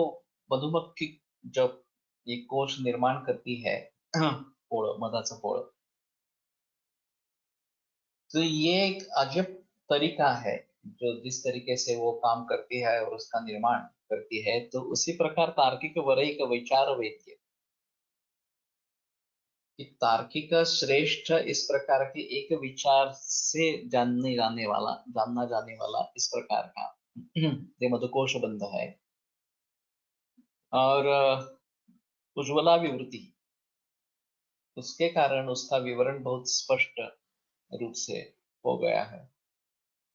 मधुमक्खी जब ये कोश निर्माण करती है, पोळ, मधाचं पोळ, तो ये एक अजब तरीका है जो जिस तरीके से वो काम करती है और उसका निर्माण करती है। तो उसी प्रकार तार्किक वरैक विचार वेद्य, कि तार्किक श्रेष्ठ इस प्रकार के एक विचार से जानना जाने वाला इस प्रकार का ये मधुकोश बंध है। और उज्ज्वला विवृति, उसके कारण उसका विवरण बहुत स्पष्ट रूप से हो गया है।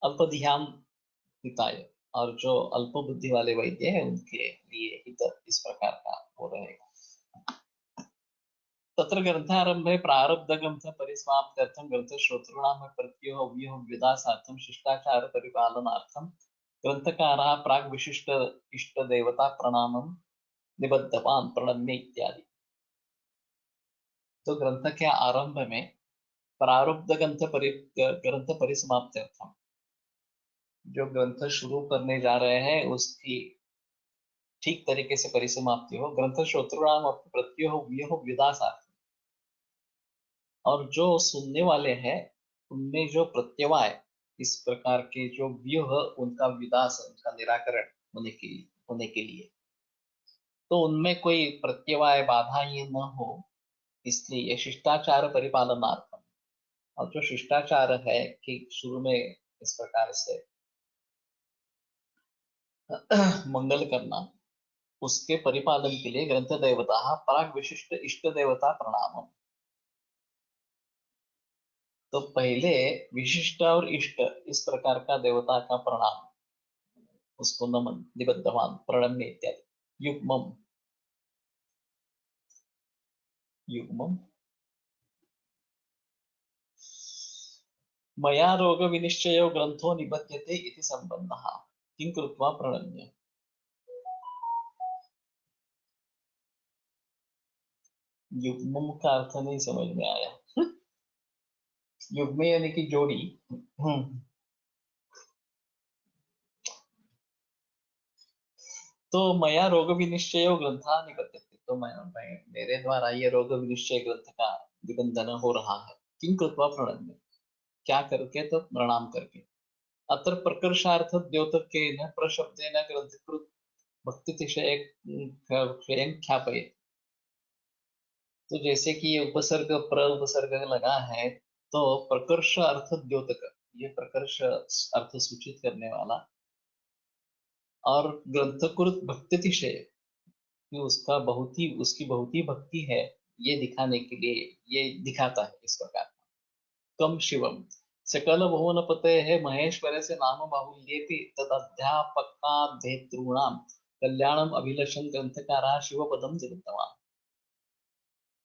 अल्प ध्यान हिताय, और जो अल्प बुद्धि वाले वैद्य हैं उनके लिए हित इस प्रकार का हो रहेगा। तत्र ग्रंथारंभे प्रारब्ध ग्रंथ परिसमाप्त्यर्थं ग्रंथ श्रोतॄणां प्रत्यो व्यूह विदासार्थं शिष्टाचार परिपालनार्थं ग्रंथकारः प्राग विशिष्ट इष्ट देवता प्रणामं निबद्धवान प्रणम्य इत्यादि। तो ग्रंथ के आरंभ में प्रारब्ध ग्रंथ परिसमाप्त्यर्थम, जो ग्रंथ शुरू करने जा रहे हैं उसकी ठीक तरीके से परिसमाप्ति हो। ग्रंथ श्रोतॄणाम प्रत्यो व्यूह विदासार्थम, और जो सुनने वाले हैं उनमें जो प्रत्यवाय इस प्रकार के जो व्यूह, उनका विदास, उनका निराकरण होने के लिए, तो उनमें कोई प्रत्यवाय बाधा ये न हो, इसलिए शिष्टाचार परिपालनार्थम, और जो शिष्टाचार है कि शुरू में इस प्रकार से मंगल करना, उसके परिपालन के लिए ग्रंथ देवता प्राग विशिष्ट इष्ट देवता प्रणाम, तो पहले विशिष्ट और इष्ट इस प्रकार का देवता का प्रणाम, उसको नमन, निबद्धवान, प्रणम्य इत्यादि। युग्मम, युग्मम मया रोगविनिश्चयो ग्रंथो निबध्यते इति संबंधः किं कृत्वा प्रणम्य। युग्मम का अर्थ नहीं समझ में आया। युग्म यानी कि जोड़ी। तो मया रोग विनिश्चय ग्रंथा निबध्यते, तो मैं मेरे द्वारा ये रोग विनिश्चय ग्रंथ का निबंधन हो रहा है। किं कृत्वा प्रणम्य, क्या करके, तो प्रणाम करके। अत्र प्रकर्षार्थ द्योतकेन प्रशब्देन ग्रंथकृत भक्तितिशय क्षयं ख्यापयेत्। तो जैसे कि ये उपसर्ग प्र उपसर्ग लगा है, तो प्रकर्ष अर्थ द्योतक, ये प्रकर्ष अर्थ सूचित करने वाला, और ग्रंथकृत भक्तितिशय कि उसका बहुत ही, उसकी बहुत ही भक्ति है, ये दिखाने के लिए ये दिखाता है इस प्रकार। कम शिवम सकल भुवन पते है महेश्वर से नाम बाहुल्येपि तदध्यापकाद्धेतॄणाम कल्याणम अभिलषण ग्रंथकारा शिव पदम जगतवान।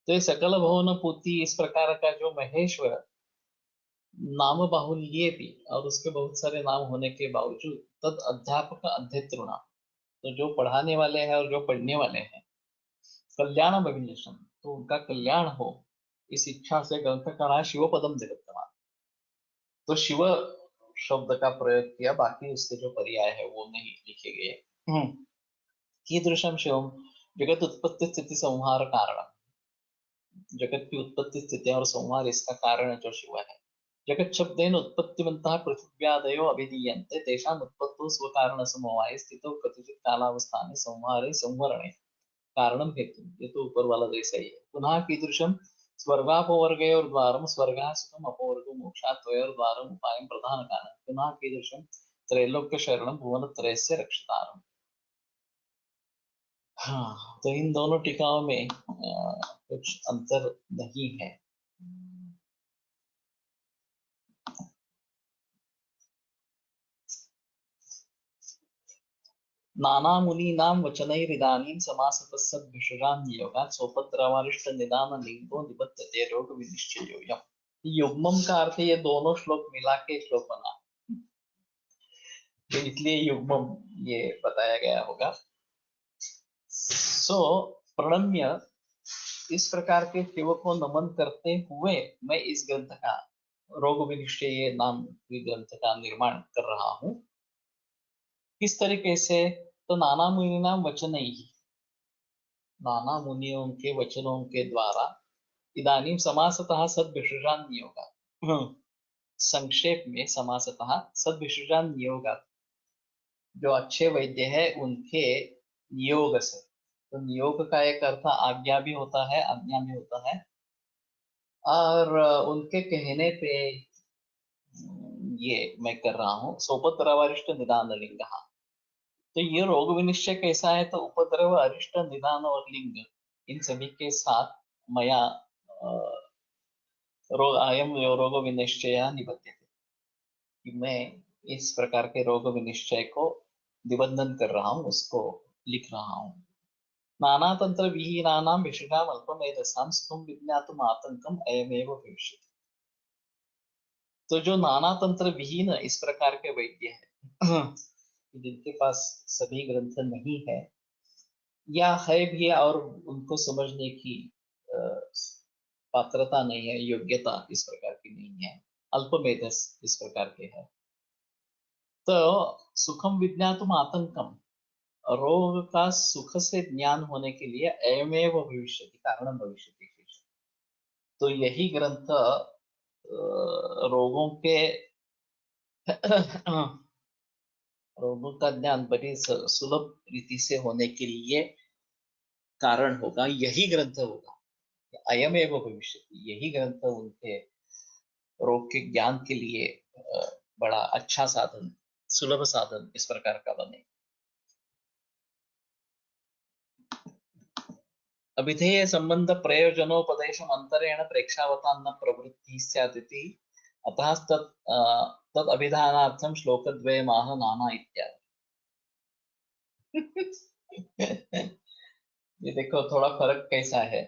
तो ये सकल भुवन पुति इस प्रकार का जो महेश्वर नाम बाहुल्य भी, और उसके बहुत सारे नाम होने के बावजूद, तद अध्यापक अध्येतृणाम, तो जो पढ़ाने वाले हैं और जो पढ़ने वाले हैं, कल्याण अभिलषण, तो उनका कल्याण हो, इस इच्छा से ग्रंथकारा शिव पदम जगतवान। तो शिव शब्द का प्रयोग किया, बाकी उसके जो पर्याय है वो नहीं लिखे गए। कीदृशम शिवम जगत उत्पत्ति स्थिति संहार कारण, जगत की उत्पत्ति स्थिति और संहार इसका कारण जो शिव है। जगत शब्देन उत्पत्तिमन्तः पृथिव्यादयो अभिधीयन्ते तेषाम् उत्पत्तौ स्वकारण समवाये स्थितौ कतिचित् कालावस्थाने संहारे संवरणे कारणम हेतु। ये तो ऊपर वाला जैसा ही है। पुनः कीदृशम स्वर्गापवर्गयोर्द्वारम स्वर्गः सुखम अपवर्गो मोक्षात् द्वयोर्द्वारम उपायं प्रधान कारण। पुनः कीदृशम त्रैलोक्य शरणम भुवनत्रयस्य रक्षतारम। हाँ, तो इन दोनों टीकाओं में कुछ अंतर नहीं है। नाना मुनीनां वचनैरिदानीं समासतः सद्भिषजान् नियोगात् सोपद्रवारिष्ट निदान लिंगो निबध्यते रोग विनिश्चयोऽयम्। युग्मम का अर्थ ये दोनों श्लोक मिला के श्लोक बना, तो इसलिए युग्मम ये बताया गया होगा। सो प्रणम्य, इस प्रकार के शिव को नमन करते हुए मैं इस ग्रंथ का रोग विनिश्चय नाम के ग्रंथ का निर्माण कर रहा हूँ। किस तरीके से, तो नाना मुनि नाम वचन ही, नाना मुनियों के वचनों के द्वारा, इदानीं समासतः सद्भिषजान् नियोगात्, संक्षेप में समासतः सद्भिषजान् नियोगात्, जो अच्छे वैद्य है उनके नियोग से। तो नियोग का एक अर्थ आज्ञा भी होता है, आज्ञा भी होता है, और उनके कहने पे ये मैं कर रहा हूँ। सोपद्रव अरिष्ट निदान लिंग, तो ये रोग विनिश्चय कैसा है, तो उपद्रव अरिष्ट निदान और लिंग, इन सभी के साथ मया रोग अयम रोग विनिश्चय निबद्धते, कि मैं इस प्रकार के रोग विनिश्चय को निबंधन कर रहा हूँ, उसको लिख रहा हूँ। नाना तंत्र विहीनानां विषयाम अल्पमेधसां सुखं विज्ञातुम आतंकम अयमेव भविष्यति। तो जो नाना तंत्र विहीन इस प्रकार के वैद्य हैं, जिनके पास सभी ग्रंथ नहीं है, या है भी और उनको समझने की पात्रता नहीं है, योग्यता इस प्रकार की नहीं है, अल्पमेधस इस प्रकार के है, तो सुखम विज्ञातुम आतंकम, रोग का सुख से ज्ञान होने के लिए अयमेव भविष्यति कारणम भविष्यति, तो यही ग्रंथ रोगों के रोगों का ज्ञान बड़ी सुलभ रीति से होने के लिए कारण होगा, यही ग्रंथ होगा। अयमेव भविष्यति, यही ग्रंथ उनके रोग के ज्ञान के लिए बड़ा अच्छा साधन, सुलभ साधन इस प्रकार का बने। अभिधेय संबंध प्रयोजनोपदेशम अंतरेण प्रेक्षावतान्न प्रवृत्ति स्यादिति, अतः तद अभिधानार्थम श्लोकद्वयमाह नाना इत्यादि। ये देखो थोड़ा फर्क कैसा है,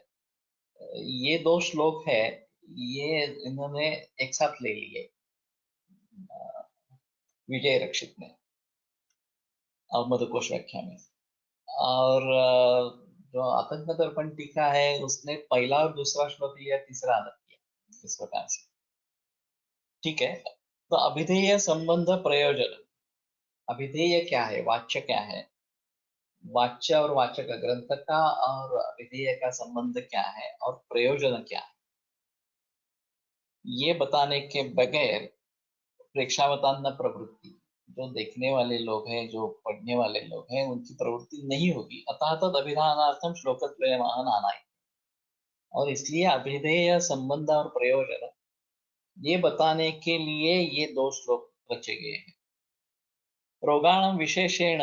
ये दो श्लोक है, ये इन्होंने एक साथ ले लिए, विजय रक्षित ने मधुकोश व्याख्या में। और जो आतंक दर्पण टीका है उसने पहला और दूसरा श्लोक लिया, तीसरा अलग किया इस प्रकार से। ठीक है, तो अभिधेय संबंध प्रयोजन। अभिधेय क्या है, वाच्य क्या है, वाच्य और वाचक ग्रंथ का और अभिधेय का संबंध क्या है और प्रयोजन क्या है, ये बताने के बगैर प्रेक्षावतान्न प्रवृत्ति, जो देखने वाले लोग हैं, जो पढ़ने वाले लोग हैं, उनकी प्रवृत्ति नहीं होगी। अतः तद अभिधानार्थम श्लोकद्वयमाह नाना। और इसलिए अभिधेय संबंध और प्रयोजन ये बताने के लिए ये दो श्लोक रचे गए हैं। रोगाणां विशेषेण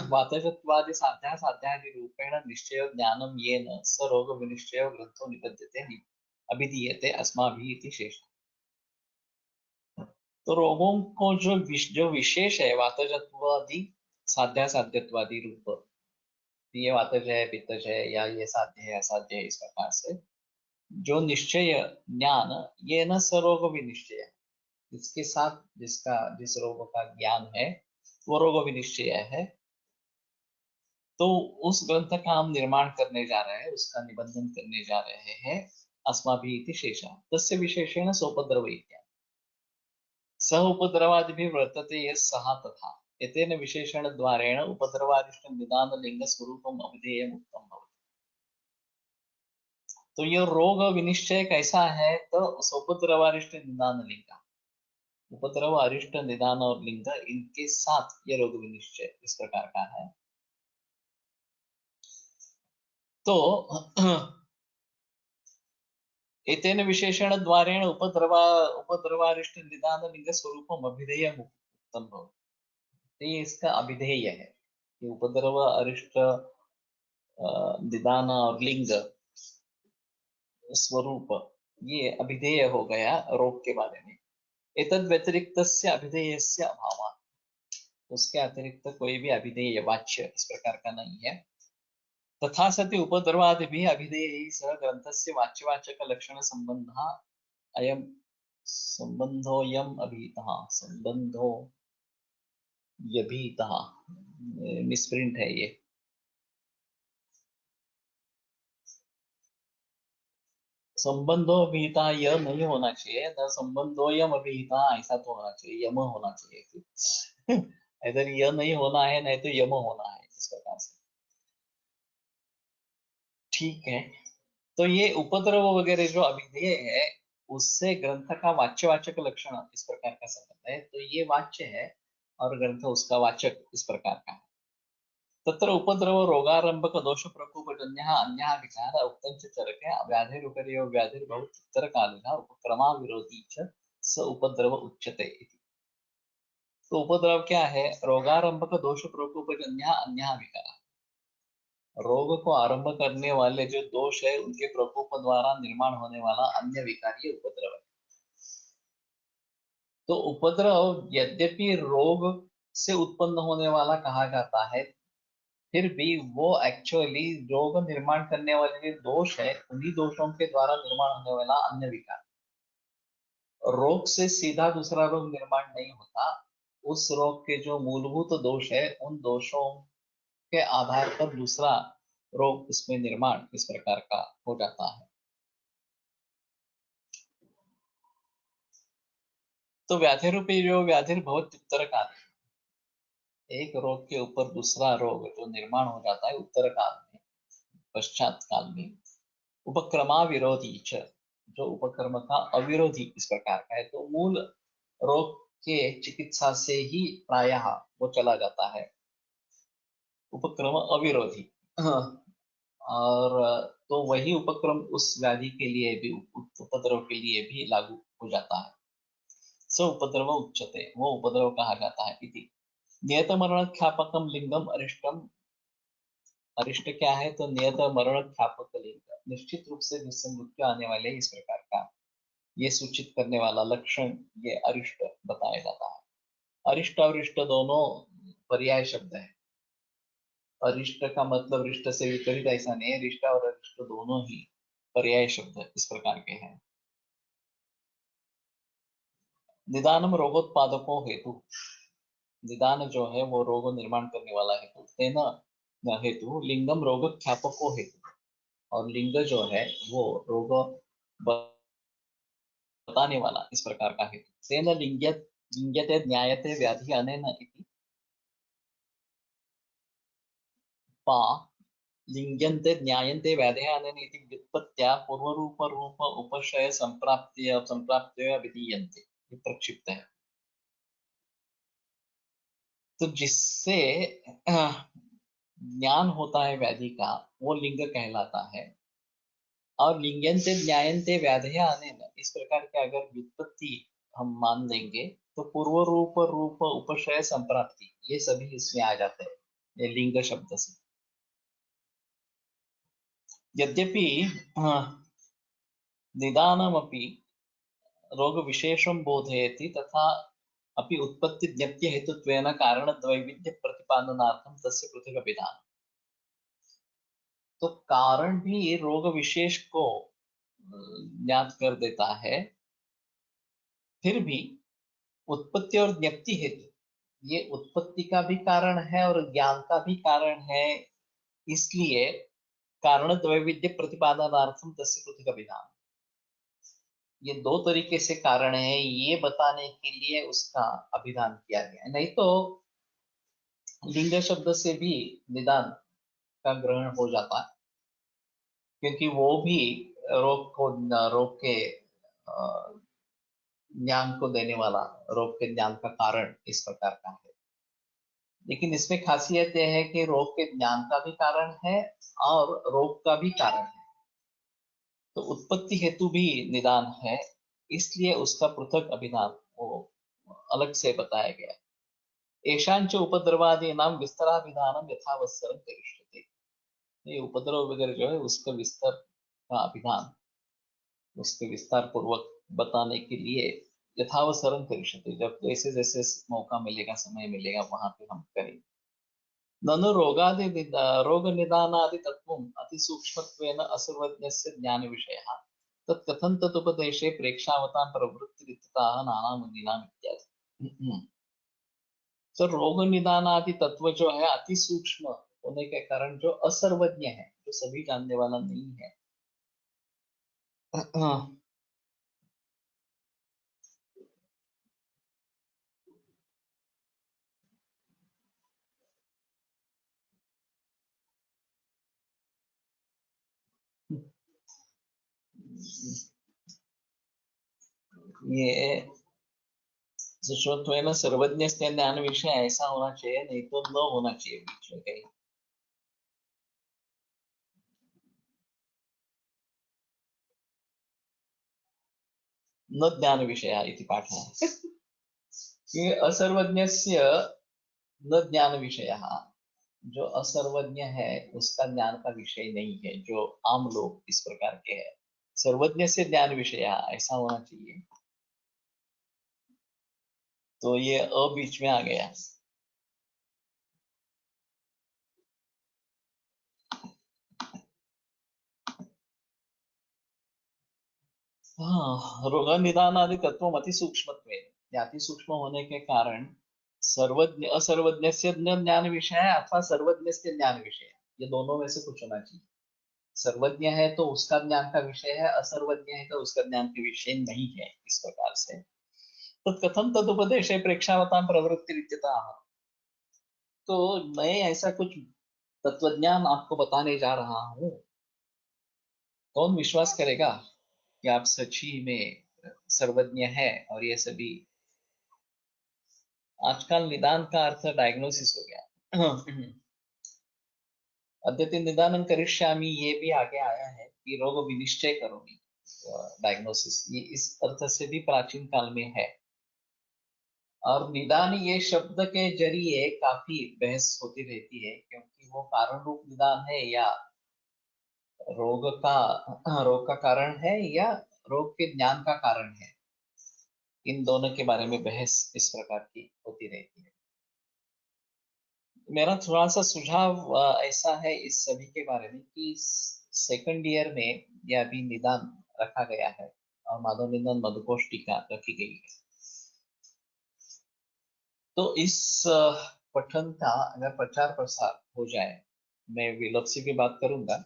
वातजत्वादि साध्यासाध्यादि रूपेण निश्चयो ज्ञानं येन स रोग विनिश्चयो ग्रंथो निबध्यते अभिधीयते अस्माभिः इति शेष। तो रोगों को जो विशेष है, वातजत्वादि साध्यासाध्यत्वादि रूप, ये वातज है, पित्तज है, या ये साध्य है, असाध्य है, इस प्रकार से जो निश्चय ज्ञान ये न सरोग विनिश्चय है, इसके साथ जिस रोग का ज्ञान है वो रोग विनिश्चय है। तो उस ग्रंथ का हम निर्माण करने जा रहे हैं, उसका निबंधन करने जा रहे हैं। अस्माभिः इति शेषः तस्य विशेषेण सोपद्रव इत्यादि सह उपद्रवादिभिः वर्तते यः सः तथा एतेन विशेषण द्वारेण उपद्रवादिष्ट निदान लिंग स्वरूपम अभिधेयम् उक्तम् भवति। तो ये रोग विनिश्चय कैसा है, तो सोपद्रवारिष्ट निदान लिंग, उपद्रव अरिष्ट निदान और लिंग, इनके साथ ये रोग विनिश्चय इस प्रकार का है। तो एतेन विशेषण द्वारेण उपद्रवारिष्ट निदान लिंग स्वरूपम अभिधेय मुक्तम भवति। ये इसका अभिधेय है, ये उपद्रव अरिष्ट निदान और लिंग स्वरूप ये अभिधेय हो गया रोग के बारे में। एतद व्यतिरिक्तस्य अभिधेयस्य अभावात्, उसके अतिरिक्त कोई भी अभिधेय वाच्य इस प्रकार का नहीं है। तथा सति उपद्रवादिभिः अभिधेयैः सह ग्रन्थस्य वाच्यवाचक लक्षण संबंधः अयं संबंधोऽयम् अभिहितः, संबंधो यभिहितः, मिसप्रिंट है ये, संबंधो अभिहिता यह नहीं होना चाहिए, न संबंधोऽयम् अभिहितः ऐसा तो होना चाहिए, यम होना चाहिए। इधर यह नहीं होना है, नहीं तो यम होना है, इस प्रकार से। ठीक है, तो ये उपद्रव वगैरह जो अभिधेय है उससे ग्रंथ का वाच्यवाचक लक्षण इस प्रकार का संबंध है। तो ये वाच्य है और ग्रंथ उसका वाचक इस प्रकार का है। तत्र उपद्रव रोगारंभक दोष प्रकोपजन्यः अन्यः विकारः उक्तं च चरके व्याधिरुपरियो व्याधिर्भवति उत्तरकालिनः उपक्रमा विरोधी च स उपद्रव उच्यते इति। तो उपद्रव क्या है, रोगारंभक दोष प्रकोपजन्यः अन्यः विकारः, रोग को आरंभ करने वाले जो दोष है उनके प्रकोप द्वारा निर्माण होने वाला अन्य विकारी उपद्रव है। तो उपद्रव यद्यपि रोग से उत्पन्न होने वाला कहा जाता है, फिर भी वो एक्चुअली रोग निर्माण करने वाले जो दोष है उन्हीं दोषों के द्वारा निर्माण होने वाला अन्य विकार। रोग से सीधा दूसरा रोग निर्माण नहीं होता, उस रोग के जो मूलभूत दोष है उन दोषों के आधार पर दूसरा रोग इसमें निर्माण इस प्रकार का हो जाता है। तो व्याधि रूपी जो व्याधिर बहुत उत्तर काल, एक रोग के ऊपर दूसरा रोग जो निर्माण हो जाता है उत्तर काल में, पश्चात काल में, उपक्रमा विरोधी च, जो उपक्रम का अविरोधी इस प्रकार का है। तो मूल रोग के चिकित्सा से ही प्रायः वो चला जाता है, उपक्रम अविरोधी। और तो वही उपक्रम उस व्याधि के लिए भी, उपद्रव के लिए भी लागू हो जाता है। स उपद्रव उच्यते, वो उपद्रव कहा जाता है। इति नियत मरण ख्यापकम लिंगम अरिष्टम, अरिष्ट क्या है, तो नियत मरण ख्यापक लिंग, निश्चित रूप से जिससे मृत्यु आने वाले इस प्रकार का ये सूचित करने वाला लक्षण, ये अरिष्ट बताया जाता है। अरिष्ट और इष्ट दोनों पर्याय शब्द है। अरिष्ट का मतलब रिष्ट से विपरीत ऐसा नहीं है, रिष्ट और अरिष्ट दोनों ही पर्याय शब्द इस प्रकार के हैं। निदानम रोगोत्पादको हेतु, निदान जो है वो रोग निर्माण करने वाला हेतु, तेन हेतु लिंगम रोग ख्यापको हेतु, और लिंग जो है वो रोग बताने वाला इस प्रकार का हेतु। तेन लिंग्यते ज्ञायते व्याधि अनेन इति पा लिंग्यन्ते ज्ञायन्ते व्याधयः अनेन इति व्युत्पत्त्या पूर्वरूप उपशय संप्राप्त्य विधीयन्ते, ये प्रक्षिप्त है। तो जिससे ज्ञान होता है व्याधि का, वो लिंग कहलाता है। और लिंग्यन्ते ज्ञायन्ते व्याधयः अनेन, इस प्रकार के अगर व्युत्पत्ति हम मान लेंगे तो पूर्व रूप उपशय संप्राप्ति, ये सभी इसमें आ जाते हैं ये लिंग शब्द से। यद्यपि निदानमपि रोग विशेषं बोधयति, तथा अपि उत्पत्ति ज्ञप्ति हेतुत्वेन कारणद्वैविध्य प्रतिपादनार्थं तस्य पृथक् विधानम्। तो कारण भी रोग विशेष को ज्ञात कर देता है, फिर भी उत्पत्ति और ज्ञप्ति हेतु, ये उत्पत्ति का भी कारण है और ज्ञान का भी कारण है, इसलिए कारण द्वैविध्य प्रतिपादनार्थम तस्य पृथक् विधान, ये दो तरीके से कारण है ये बताने के लिए उसका अभिधान किया गया है। नहीं तो लिंग शब्द से भी निदान का ग्रहण हो जाता है, क्योंकि वो भी रोग के ज्ञान को देने वाला, रोग के ज्ञान का कारण इस प्रकार का है। लेकिन इसमें खासियत यह है कि रोग के ज्ञान का भी कारण है और रोग का भी कारण है, तो उत्पत्ति हेतु भी निदान है, इसलिए उसका पृथक अभिधान वो अलग से बताया गया। एशांच उपद्रवादीनां विस्तराभिधानम यथावसरम करिष्यते, ये उपद्रव वगैरह जो है उसका विस्तार का अभिधान, उसके विस्तार पूर्वक बताने के लिए यथावसरम करिष्यते, जब जैसे जैसे मौका मिलेगा, समय मिलेगा, वहां पे हम करेंगे। ननु रोग निदानादि तत्वम् अतिसूक्ष्मत्वेन असर्वज्ञस्य ज्ञानविषयः तत्कथं तदुपदेशे प्रेक्षावतां प्रवृत्तिरित्यतः नानामुनीनाम् इत्यादि। तो रोग निदानादि तत्व जो है अति सूक्ष्म होने के कारण जो असर्वज्ञ है, जो सभी जानने वाला नहीं है, ये सुश्रुत्वेन सर्वज्ञ ज्ञान विषय ऐसा होना चाहिए, नहीं तो न होना चाहिए बीच में कहीं। न ज्ञान विषय इति पाठः। ये असर्वज्ञस्य न ज्ञान विषयः, जो असर्वज्ञ है उसका ज्ञान का विषय नहीं है, जो आम लोग इस प्रकार के हैं। सर्वज्ञ से ज्ञान विषय ऐसा होना चाहिए, तो ये अ बीच में आ गया। हाँ, रोग निदान आदि तत्व अति सूक्ष्म, अति सूक्ष्म होने के कारण सर्वज्ञ असर्वज्ञ से ज्ञान विषय है अथवा सर्वज्ञ से ज्ञान विषय है, ये दोनों में से कुछ होना चाहिए। सर्वज्ञ है तो उसका ज्ञान का विषय है, असर्वज्ञ है तो उसका ज्ञान का विषय नहीं है, इस प्रकार से। तो कथम तदुपदेश प्रेक्षावतां प्रवृत्ति, तो मैं ऐसा कुछ तत्वज्ञान आपको बताने जा रहा हूँ, कौन विश्वास करेगा कि आप सच ही में सर्वज्ञ है। और ये सभी आजकल निदान का अर्थ डायग्नोसिस हो गया। अद्यते निदानं करिष्यामि, ये भी आगे आया है कि रोग विनिश्चय करोगी, डायग्नोसिस, ये इस अर्थ से भी प्राचीन काल में है। और निदान ये शब्द के जरिए काफी बहस होती रहती है, क्योंकि वो कारण रूप निदान है या रोग का कारण है या रोग के ज्ञान का कारण है, इन दोनों के बारे में बहस इस प्रकार की होती रहती है। मेरा थोड़ा सा सुझाव ऐसा है इस सभी के बारे में कि सेकंड ईयर में यह अभी निदान रखा गया है और माधव निदान मधुकोश टीका रखी गई है। तो इस पठन का अगर प्रचार प्रसार हो जाए, मैं विलोप से भी बात करूंगा,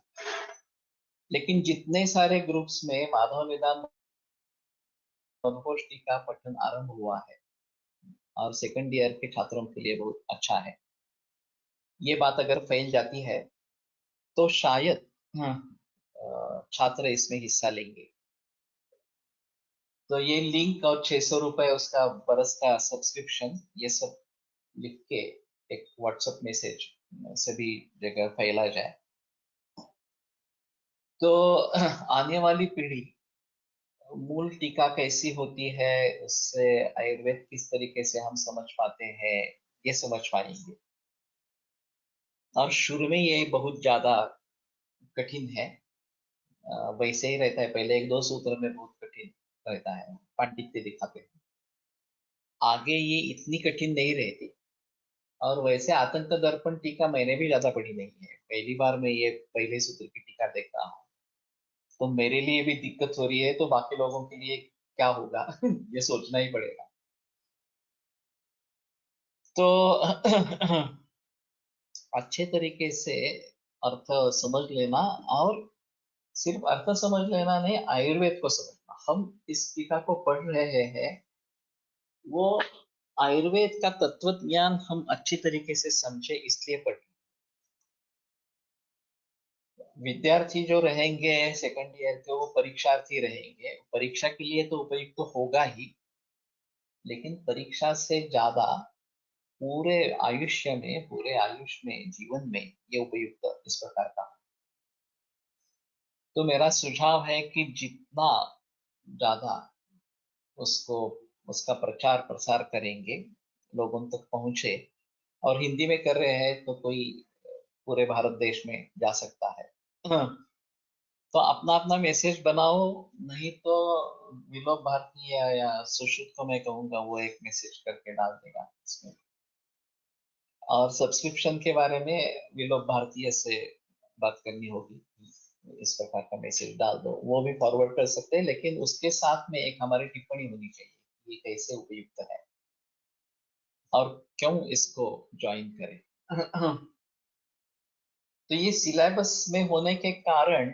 लेकिन जितने सारे ग्रुप्स में माधव वेदांत मधुघोष का पठन आरंभ हुआ है और सेकंड ईयर के छात्रों के लिए बहुत अच्छा है, ये बात अगर फैल जाती है तो शायद छात्र इसमें हिस्सा लेंगे। तो ये लिंक और 600 रुपए उसका बरस का सब्सक्रिप्शन, ये सब लिख के एक व्हाट्सएप मैसेज सभी जगह फैला जाए, तो आने वाली पीढ़ी मूल टीका कैसी होती है, उससे आयुर्वेद किस तरीके से हम समझ पाते हैं, ये समझ पाएंगे। और शुरू में ये बहुत ज्यादा कठिन है, वैसे ही रहता है, पहले एक दो सूत्र में बहुत कठिन रहता है, पांडित्य दिखाते हैं। आगे ये इतनी कठिन नहीं रहती। और वैसे आतंक दर्पण टीका मैंने भी ज्यादा पढ़ी नहीं है, पहली बार मैं ये पहले सूत्र की टीका देख रहा हूँ, तो मेरे लिए भी दिक्कत हो रही है, तो बाकी लोगों के लिए क्या होगा ये सोचना ही पड़ेगा। तो अच्छे तरीके से अर्थ समझ लेना, और सिर्फ अर्थ समझ लेना नहीं, आयुर्वेद को समझना। हम इस टीका को पढ़ रहे हैं, वो आयुर्वेद का तत्व ज्ञान हम अच्छी तरीके से समझे इसलिए पढ़ रहे हैं। विद्यार्थी जो रहेंगे सेकंड ईयर के, वो परीक्षार्थी रहेंगे, परीक्षा के लिए तो उपयुक्त तो होगा ही, लेकिन परीक्षा से ज्यादा पूरे आयुष्य में, पूरे आयुष में, जीवन में ये उपयुक्त इस प्रकार का। तो मेरा सुझाव है कि जितना ज्यादा उसको, उसका प्रचार प्रसार करेंगे, लोगों तक पहुंचे, और हिंदी में कर रहे हैं तो कोई पूरे भारत देश में जा सकता है। हाँ, तो अपना अपना मैसेज बनाओ, नहीं तो विनोद भारती या सुश्रुत को मैं कहूंगा वो एक मैसेज करके डाल देगा इसमें। और सब्सक्रिप्शन के बारे में विनोद भारतीय से बात करनी होगी, इस प्रकार का मैसेज डाल दो, वो भी फॉरवर्ड कर सकते हैं, लेकिन उसके साथ में एक हमारी टिप्पणी होनी चाहिए, ये कैसे उपयुक्त है और क्यों इसको ज्वाइन करें। तो ये सिलेबस में होने के कारण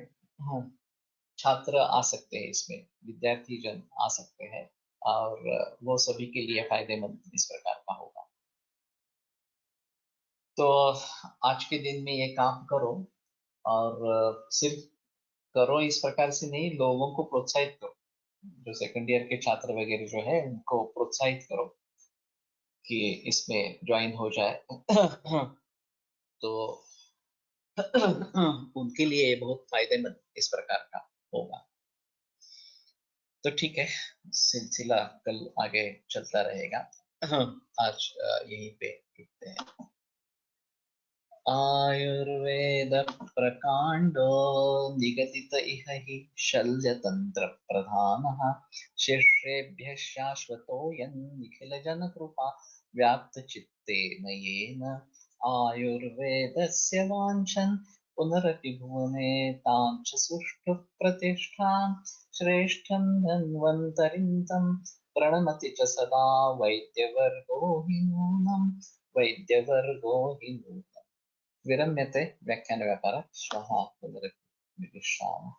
छात्र आ सकते हैं, इसमें विद्यार्थी जन आ सकते हैं, और वो सभी के लिए फायदेमंद इस प्रकार का होगा। तो आज के दिन में ये काम करो, और सिर्फ करो इस प्रकार से नहीं, लोगों को प्रोत्साहित करो, जो सेकंड ईयर के छात्र वगैरह जो है उनको प्रोत्साहित करो कि इसमें ज्वाइन हो जाए। तो उनके लिए बहुत फायदेमंद इस प्रकार का होगा। तो ठीक है, सिलसिला कल आगे चलता रहेगा। आज यहीं पे रुकते हैं। आयुर्वेद प्रकांडो निगदित इह हि शल्यतंत्र प्रधानः शिष्येभ्यः शाश्वतोऽयं निखिल जन कृपा व्याप्त चित्तेन येन आयुर्वेदस्य वाञ्छन् पुनरपि भुवने तां च सुष्ठु प्रतिष्ठां श्रेष्ठं धन्वन्तरिं तं प्रणमति च सदा वैद्यवर्गो हि नूनम् वैद्यवर्गो हि नूनम्। विरम्यते व्याख्यानव्यापारः। श्वः पुनरपि मिलिष्यामः।